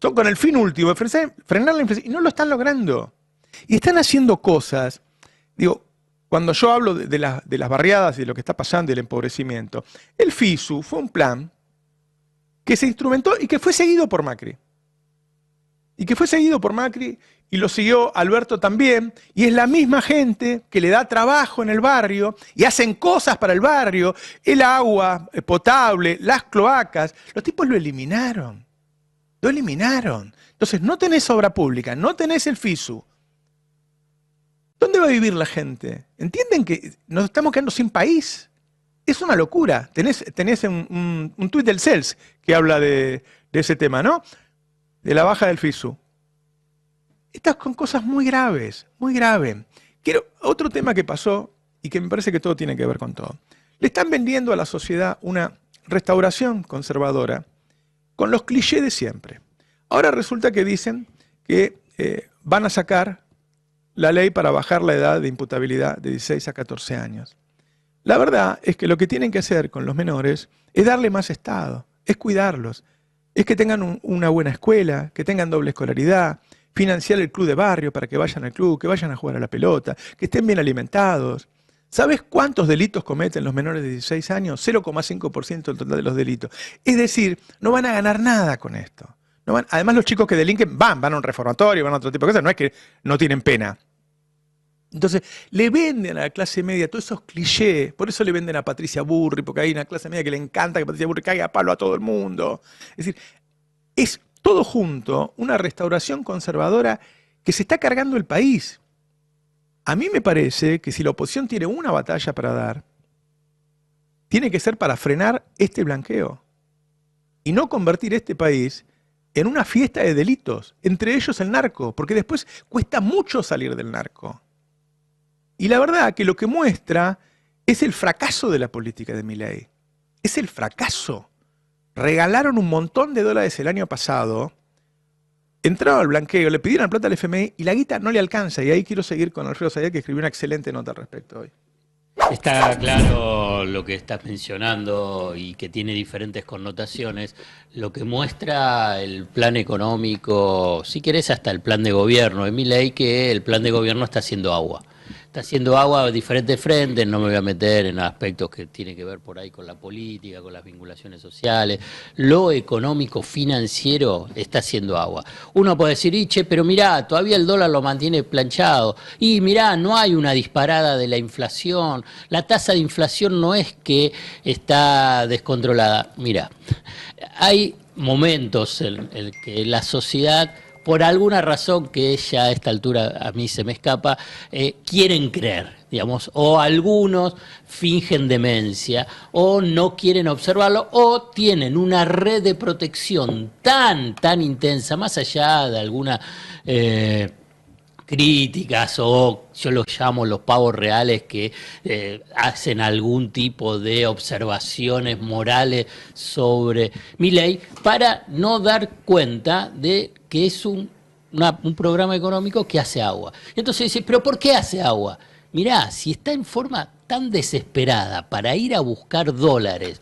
N: son con el fin último de frenar la inflación, y no lo están logrando. Y están haciendo cosas, digo, cuando yo hablo de las barriadas y de lo que está pasando y del empobrecimiento, el FISU fue un plan que se instrumentó y que fue seguido por Macri. Y lo siguió Alberto también, y es la misma gente que le da trabajo en el barrio y hacen cosas para el barrio, el agua potable, las cloacas. Los tipos lo eliminaron. Entonces no tenés obra pública, no tenés el FISU. ¿Dónde va a vivir la gente? ¿Entienden que nos estamos quedando sin país? Es una locura. Tenés un tuit del CELS que habla de ese tema, ¿no? De la baja del FISU. Estas son cosas muy graves, muy graves. Otro tema que pasó y que me parece que todo tiene que ver con todo. Le están vendiendo a la sociedad una restauración conservadora con los clichés de siempre. Ahora resulta que dicen que van a sacar la ley para bajar la edad de imputabilidad de 16 a 14 años. La verdad es que lo que tienen que hacer con los menores es darle más Estado, es cuidarlos, es que tengan una buena escuela, que tengan doble escolaridad, financiar el club de barrio para que vayan al club, que vayan a jugar a la pelota, que estén bien alimentados. ¿Sabes cuántos delitos cometen los menores de 16 años? 0,5% del total de los delitos. Es decir, no van a ganar nada con esto. Además, los chicos que delinquen van a un reformatorio, van a otro tipo de cosas, no es que no tienen pena. Entonces, le venden a la clase media todos esos clichés, por eso le venden a Patricia Burri, porque hay una clase media que le encanta que Patricia Burri caiga a palo a todo el mundo. Es decir, es todo junto una restauración conservadora que se está cargando el país. A mí me parece que si la oposición tiene una batalla para dar, tiene que ser para frenar este blanqueo y no convertir este país en una fiesta de delitos, entre ellos el narco, porque después cuesta mucho salir del narco. Y la verdad que lo que muestra es el fracaso de la política de Milei. Es el fracaso. Regalaron un montón de dólares el año pasado, entraron al blanqueo, le pidieron plata al FMI y la guita no le alcanza. Y ahí quiero seguir con Alfredo Zayat, que escribió una excelente nota al respecto hoy.
O: Está claro lo que estás mencionando y que tiene diferentes connotaciones. Lo que muestra el plan económico, si querés hasta el plan de gobierno de Milei, que el plan de gobierno está haciendo agua. Está haciendo agua a diferentes frentes, no me voy a meter en aspectos que tienen que ver por ahí con la política, con las vinculaciones sociales. Lo económico financiero está haciendo agua. Uno puede decir, che, pero mirá, todavía el dólar lo mantiene planchado. Y mirá, no hay una disparada de la inflación. La tasa de inflación no es que está descontrolada. Mirá, hay momentos en que la sociedad, por alguna razón que ya a esta altura a mí se me escapa, quieren creer, digamos, o algunos fingen demencia, o no quieren observarlo, o tienen una red de protección tan intensa, más allá de alguna críticas, o yo los llamo los pavos reales que hacen algún tipo de observaciones morales sobre Milei, para no dar cuenta de que es un programa económico que hace agua. Entonces dice, ¿pero por qué hace agua? Mirá, si está en forma tan desesperada para ir a buscar dólares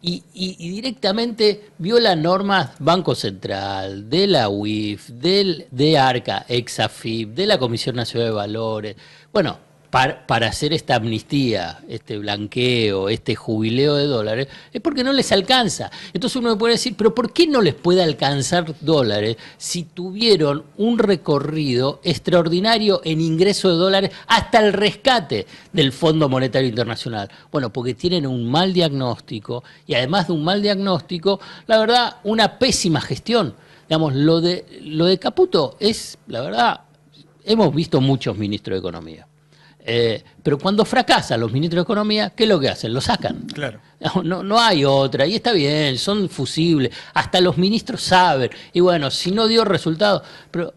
O: y directamente viola normas Banco Central, de la UIF, de ARCA, Exafip, de la Comisión Nacional de Valores, bueno, para hacer esta amnistía, este blanqueo, este jubileo de dólares, es porque no les alcanza. Entonces uno puede decir, pero ¿por qué no les puede alcanzar dólares si tuvieron un recorrido extraordinario en ingreso de dólares hasta el rescate del Fondo Monetario Internacional? Bueno, porque tienen un mal diagnóstico, y además de un mal diagnóstico, la verdad, una pésima gestión. Digamos, lo de Caputo es, la verdad, hemos visto muchos ministros de Economía. Pero cuando fracasan los ministros de Economía, ¿qué es lo que hacen? Lo sacan.
N: Claro.
O: No hay otra, y está bien, son fusibles, hasta los ministros saben, y bueno, si no dio resultado, pero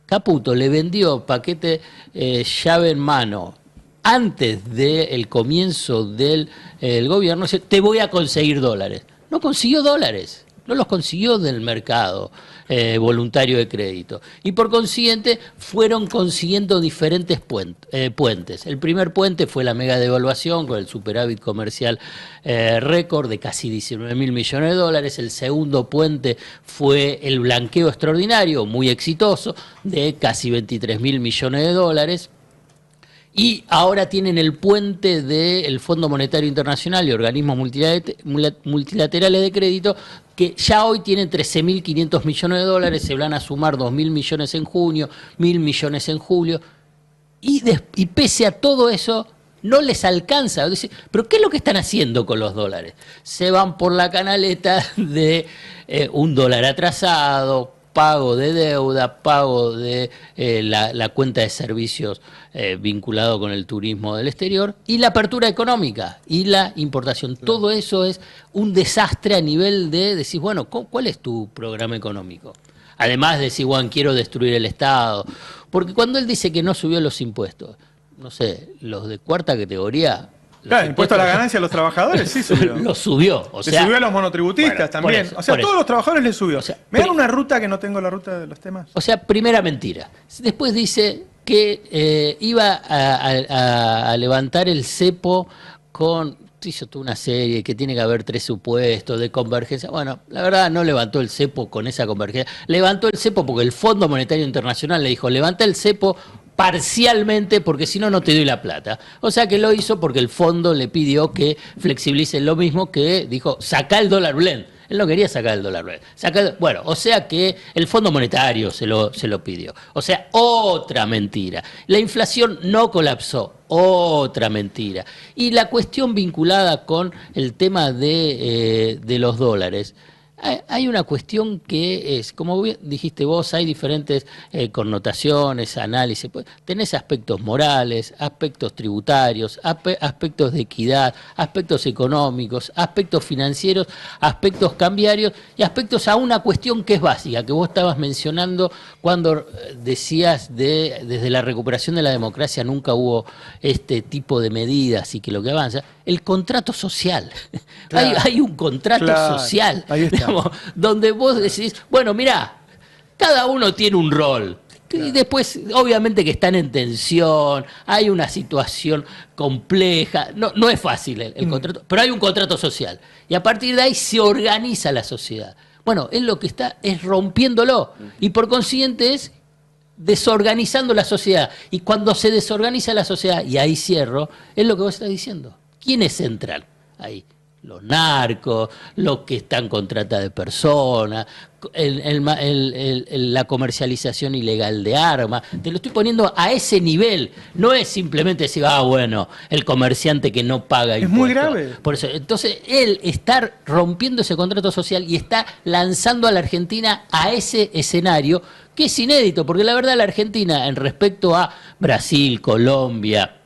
O: Caputo le vendió paquete llave en mano antes del comienzo del gobierno, dice, te voy a conseguir dólares. No consiguió dólares. no los consiguió del mercado voluntario de crédito. Y por consiguiente fueron consiguiendo diferentes puentes. El primer puente fue la mega devaluación con el superávit comercial récord de casi 19.000 millones de dólares. El segundo puente fue el blanqueo extraordinario, muy exitoso, de casi 23.000 millones de dólares. Y ahora tienen el puente del Fondo Monetario Internacional y organismos multilaterales de crédito, que ya hoy tienen 13.500 millones de dólares, se van a sumar 2.000 millones en junio, 1.000 millones en julio, y pese a todo eso, no les alcanza. ¿Pero qué es lo que están haciendo con los dólares? Se van por la canaleta de un dólar atrasado, pago de deuda, pago de la cuenta de servicios vinculado con el turismo del exterior y la apertura económica y la importación. Todo eso es un desastre a nivel de decir, bueno, ¿cuál es tu programa económico? Además de decir, bueno, quiero destruir el Estado. Porque cuando él dice que no subió los impuestos, no sé, los de cuarta categoría...
N: Claro, el impuesto a la ganancia a los trabajadores sí subió.
O: Lo subió. O sea,
N: le subió a los monotributistas también.
O: Eso,
N: o sea, a todos
O: eso.
N: los trabajadores les subió.
O: O sea,
N: ¿Me dan una ruta que no tengo la ruta de los temas?
O: O sea, primera mentira. Después dice que iba a levantar el cepo con... Hizo toda una serie que tiene que haber 3 supuestos de convergencia. Bueno, la verdad no levantó el cepo con esa convergencia. Levantó el cepo porque el Fondo Monetario Internacional le dijo, levanta el cepo parcialmente porque si no, no te doy la plata. O sea que lo hizo porque el fondo le pidió que flexibilice lo mismo que dijo, saca el dólar blend. Él no quería sacar el dólar blend. Bueno, o sea que el Fondo Monetario se lo pidió. O sea, otra mentira. La inflación no colapsó. Otra mentira. Y la cuestión vinculada con el tema de los dólares. Hay una cuestión que es, como dijiste vos, hay diferentes connotaciones, análisis. Tenés aspectos morales, aspectos tributarios, aspectos de equidad, aspectos económicos, aspectos financieros, aspectos cambiarios y aspectos a una cuestión que es básica, que vos estabas mencionando cuando decías desde la recuperación de la democracia nunca hubo este tipo de medidas y que lo que avanza, el contrato social. Claro. Hay un contrato social. Ahí está. Digamos, donde vos decís, bueno, mirá, cada uno tiene un rol. Y después, obviamente que están en tensión, hay una situación compleja, no es fácil el contrato, pero hay un contrato social. Y a partir de ahí se organiza la sociedad. Bueno, él lo que está es rompiéndolo. Y por consiguiente es desorganizando la sociedad. Y cuando se desorganiza la sociedad, y ahí cierro, es lo que vos estás diciendo. ¿Quién es central ahí? Los narcos, los que están con trata de personas, la comercialización ilegal de armas. Te lo estoy poniendo a ese nivel. No es simplemente decir, bueno, el comerciante que no paga impuestos. Es muy grave. Por eso, entonces, él está rompiendo ese contrato social y está lanzando a la Argentina a ese escenario que es inédito, porque la verdad la Argentina, en respecto a Brasil, Colombia,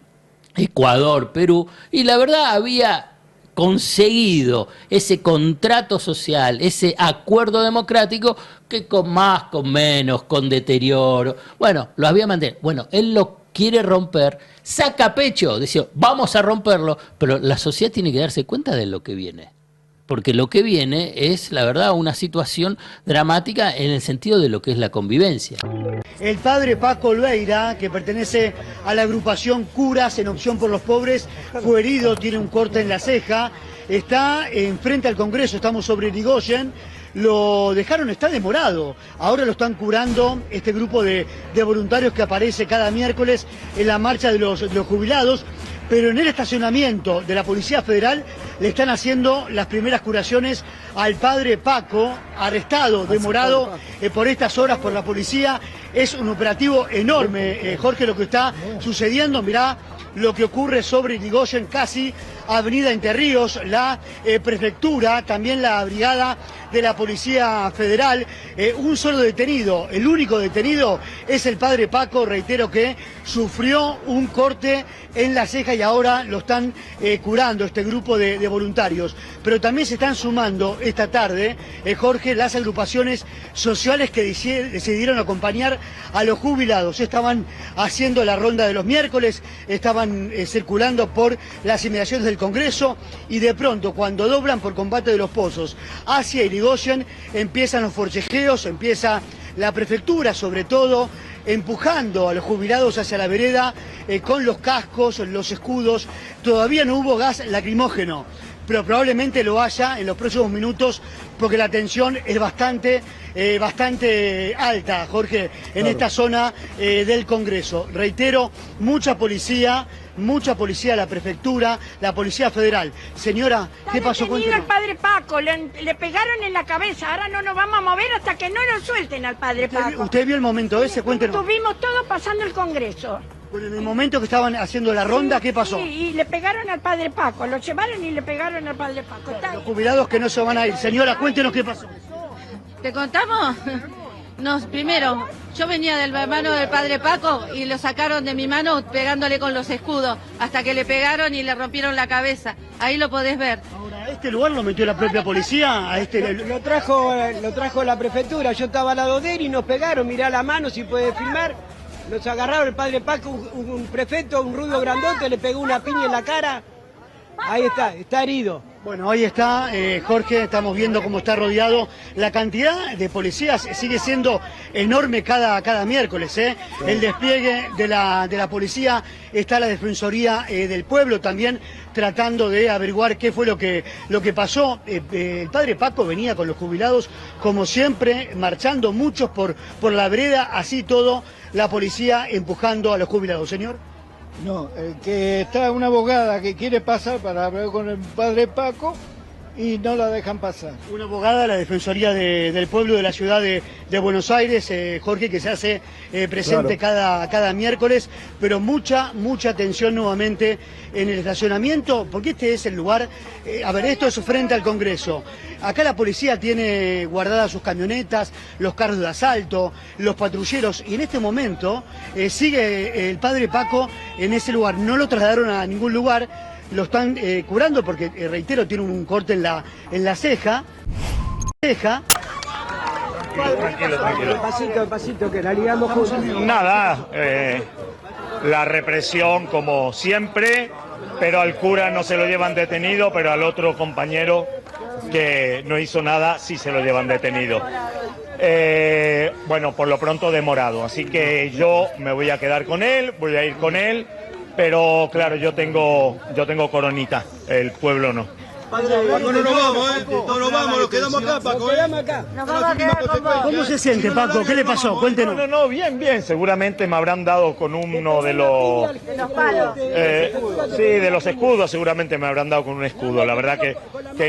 O: Ecuador, Perú, y la verdad había conseguido ese contrato social, ese acuerdo democrático que con más, con menos, con deterioro, bueno, lo había mantenido. Bueno, él lo quiere romper, saca pecho, dice, vamos a romperlo, pero la sociedad tiene que darse cuenta de lo que viene. Porque lo que viene es, la verdad, una situación dramática en el sentido de lo que es la convivencia.
P: El padre Paco Olveira, que pertenece a la agrupación Curas en Opción por los Pobres, fue herido, tiene un corte en la ceja, está enfrente al Congreso, estamos sobre Irigoyen, lo dejaron, está demorado, ahora lo están curando este grupo de voluntarios que aparece cada miércoles en la marcha de los jubilados. Pero en el estacionamiento de la Policía Federal le están haciendo las primeras curaciones al padre Paco, arrestado, demorado por estas horas por la policía. Es un operativo enorme, Jorge, lo que está sucediendo. Mirá lo que ocurre sobre Irigoyen, casi Avenida Entre Ríos, la prefectura, también la brigada de la Policía Federal. Un solo detenido, el único detenido es el padre Paco, reitero que sufrió un corte en la ceja y ahora lo están curando este grupo de voluntarios. Pero también se están sumando esta tarde, Jorge, las agrupaciones sociales que decidieron acompañar a los jubilados. Estaban haciendo la ronda de los miércoles, estaban circulando por las inmediaciones del Congreso y de pronto, cuando doblan por Combate de los Pozos hacia Irigoyen, empiezan los forcejeos, empieza la prefectura sobre todo empujando a los jubilados hacia la vereda con los cascos, los escudos. Todavía no hubo gas lacrimógeno, pero probablemente lo haya en los próximos minutos porque la tensión es bastante alta, Jorge, en esta zona del Congreso. Reitero, mucha policía de la prefectura, la policía federal. Señora, ¿qué pasó?
Q: Detenido al padre Paco, le pegaron en la cabeza, ahora no nos vamos a mover hasta que no lo suelten al padre Paco.
P: ¿Usted vio el momento ese? Cuéntenos.
Q: Estuvimos todos pasando el Congreso.
P: Bueno, en el momento que estaban haciendo la ronda, ¿qué pasó?
Q: Sí, y le pegaron al padre Paco, lo llevaron y le pegaron al padre Paco.
P: Los jubilados que no se van a ir. Señora, cuéntenos qué pasó.
R: ¿Te contamos? Primero, yo venía del mano del padre Paco y lo sacaron de mi mano pegándole con los escudos, hasta que le pegaron y le rompieron la cabeza. Ahí lo podés ver.
P: Ahora, ¿a este lugar lo metió la propia policía?
S: Lo trajo la prefectura, yo estaba al lado de él y nos pegaron, mirá la mano si puede filmar. Nos agarraron el padre Paco, un prefecto, un rubio grandote, le pegó una piña en la cara. Ahí está herido.
P: Bueno, ahí está, Jorge, estamos viendo cómo está rodeado. La cantidad de policías sigue siendo enorme cada miércoles. El despliegue de la policía, está la Defensoría del Pueblo también tratando de averiguar qué fue lo que pasó. El padre Paco venía con los jubilados, como siempre, marchando muchos por la vereda, así todo, la policía empujando a los jubilados. Señor.
S: No, que está una abogada que quiere pasar para hablar con el padre Paco y no la dejan pasar.
P: Una abogada de la Defensoría del Pueblo de la ciudad de Buenos Aires, Jorge, que se hace presente cada miércoles, pero mucha tensión nuevamente en el estacionamiento, porque este es el lugar, esto es frente al Congreso. Acá la policía tiene guardadas sus camionetas, los carros de asalto, los patrulleros, y en este momento sigue el padre Paco en ese lugar. No lo trasladaron a ningún lugar, lo están curando porque, reitero, tiene un corte en la ceja.
S: Tranquilo. Pasito, que la ligamos juntos.
T: Nada, la represión como siempre, pero al cura no se lo llevan detenido, pero al otro compañero que no hizo nada sí se lo llevan detenido. Bueno, por lo pronto demorado, así que yo me voy a quedar con él, voy a ir con él, pero claro, yo tengo coronita, el pueblo no.
U: Padre, Paco, no nos vamos, no nos vamos, nos quedamos acá, Paco.
S: Nos quedamos acá.
P: ¿Cómo se siente, Paco? ¿Qué le pasó? Cuéntenos.
T: No, bien. Seguramente me habrán dado con uno de los...
Q: palos.
T: Sí, de los escudos, seguramente me habrán dado con un escudo. La verdad que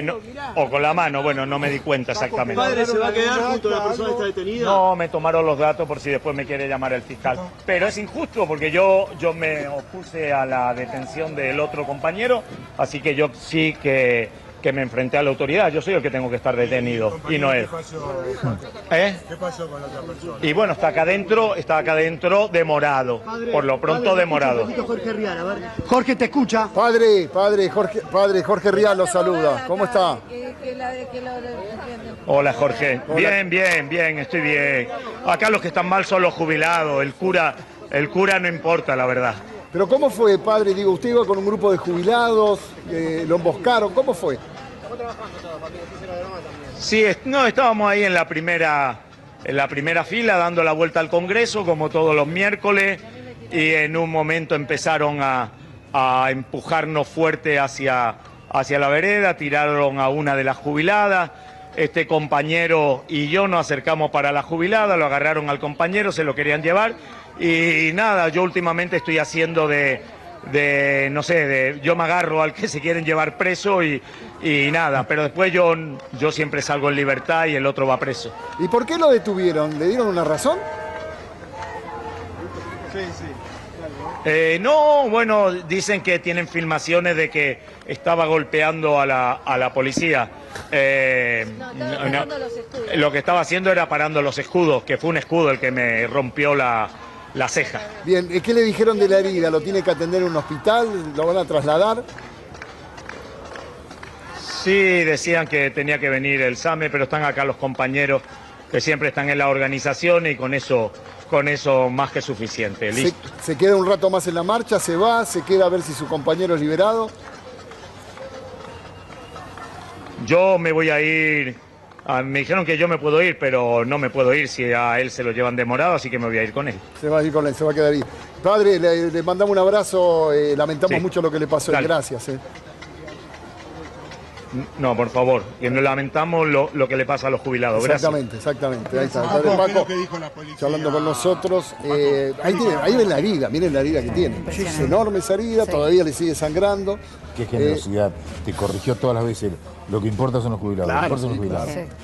T: no... O con la mano, bueno, no me di cuenta exactamente.
U: ¿Padre se va a quedar junto a la persona que está detenida?
T: No, me tomaron los datos por si después me quiere llamar el fiscal. Pero es injusto porque yo me opuse a la detención del otro compañero, así que yo sí que me enfrenté a la autoridad. Yo soy el que tengo que estar detenido y no él.
U: ¿Qué pasó con la otra persona?
T: Y bueno, está acá adentro demorado. Por lo pronto demorado.
P: Jorge Rial, a ver. Jorge, te escucha.
V: Padre Jorge Rial lo saluda. ¿Cómo está?
T: Hola, Jorge. Bien, estoy bien. Acá los que están mal son los jubilados. El cura no importa, la verdad.
V: Pero ¿cómo fue, padre? Digo, usted iba con un grupo de jubilados, lo emboscaron, ¿cómo fue?
T: Sí, no, estábamos ahí en la primera fila dando la vuelta al Congreso, como todos los miércoles, y en un momento empezaron a empujarnos fuerte hacia la vereda, tiraron a una de las jubiladas. Este compañero y yo nos acercamos para la jubilada, lo agarraron al compañero, se lo querían llevar. Y nada, yo últimamente estoy haciendo yo me agarro al que se quieren llevar preso y nada, pero después yo siempre salgo en libertad y el otro va preso.
V: ¿Y por qué lo detuvieron? ¿Le dieron una razón?
T: Sí. No, bueno, dicen que tienen filmaciones de que estaba golpeando a la policía. Lo que estaba haciendo era parando los escudos, que fue un escudo el que me rompió la ceja.
V: Bien, ¿qué le dijeron de la herida? ¿Lo tiene que atender en un hospital? ¿Lo van a trasladar?
T: Sí, decían que tenía que venir el SAME, pero están acá los compañeros que siempre están en la organización y con eso más que suficiente. ¿Listo?
V: Se queda un rato más en la marcha, se va, se queda a ver si su compañero es liberado.
T: Yo me voy a ir, me dijeron que yo me puedo ir, pero no me puedo ir si a él se lo llevan demorado, así que me voy a ir con él.
V: Se va a ir con él, se va a quedar ahí. Padre, le mandamos un abrazo, lamentamos
T: Sí.
V: mucho lo que le pasó.
T: Dale.
V: Gracias.
T: No, por favor, que nos lamentamos lo que le pasa a los jubilados.
V: Exactamente, exactamente. Ahí está, el padre Paco, charlando con nosotros. Ahí ven la herida, miren la herida que tiene. Es enorme esa herida, todavía le sigue sangrando.
B: Qué generosidad, te corrigió todas las veces. Lo que importa son los jubilados.
V: Claro,
B: lo que importa son los
V: sí,
B: jubilados.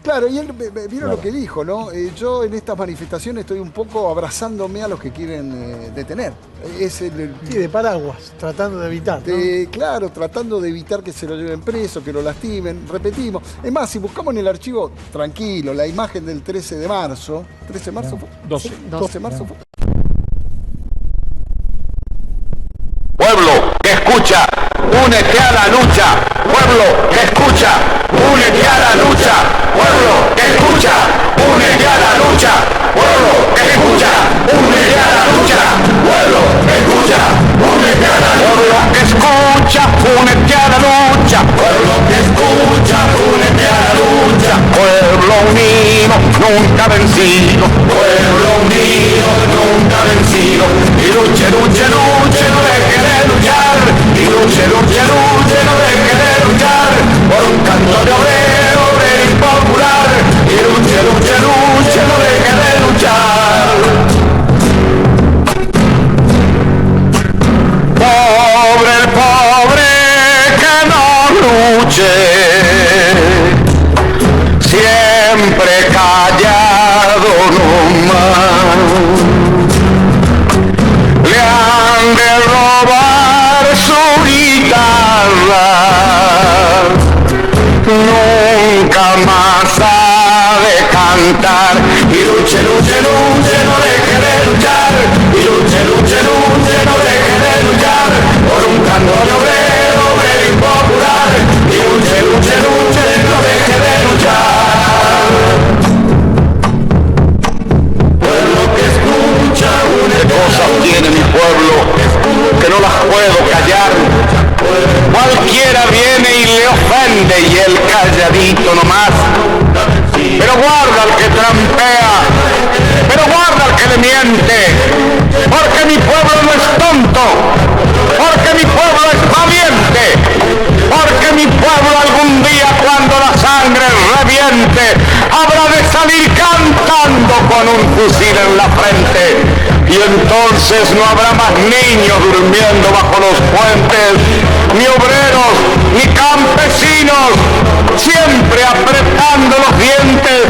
V: Claro, y él, vieron lo que dijo, ¿no? Yo en estas manifestaciones estoy un poco abrazándome a los que quieren detener. Sí,
E: de paraguas, tratando de evitar, ¿no?
V: Claro, tratando de evitar que se lo lleven preso, que lo lastimen. Repetimos. Es más, si buscamos en el archivo, tranquilo, la imagen del 13 de marzo. ¿13 de marzo fue?
E: 12.
V: Sí, 12 de marzo fue.
W: Pueblo que escucha, únete a la lucha. Pueblo que escucha, únete a la lucha. Pueblo que escucha, únete a la lucha. Pueblo que escucha, únete a la lucha. Pueblo que escucha, únete a la lucha. Pueblo que escucha, únete a la lucha. Pueblo que escucha, únete a la lucha. Pueblo unido, nunca vencido. Pueblo unido, nunca vencido. Y luche, luche, luche, no deje de luchar. Y luche, luche, luche, no deje de luchar. Por un canto de obrero, obrero y popular. Y luche, luche, luche, no deje de luchar. Pobre el pobre que no luche, siempre callado nomás. Le han de robar su guitarra, nunca más ha de cantar. Y luche, luche, luche, no deje de luchar. Y luche, luche, luche, no deje de luchar. Por un canto de obrero, obrero y popular. Y luche, luche, luche, no deje de luchar. Pueblo que escucha, une cosas tiene mi pueblo que no las puedo callar. Cualquiera viene y le ofende y él calladito nomás. Pero guarda al que trampea, pero guarda al que le miente, porque mi pueblo no es tonto, porque mi pueblo es valiente, porque mi pueblo algún día cuando la sangre reviente habrá de salir cantando con un fusil en la frente. Y entonces no habrá más niños durmiendo bajo los puentes, ni obreros, ni campesinos, siempre apretando los dientes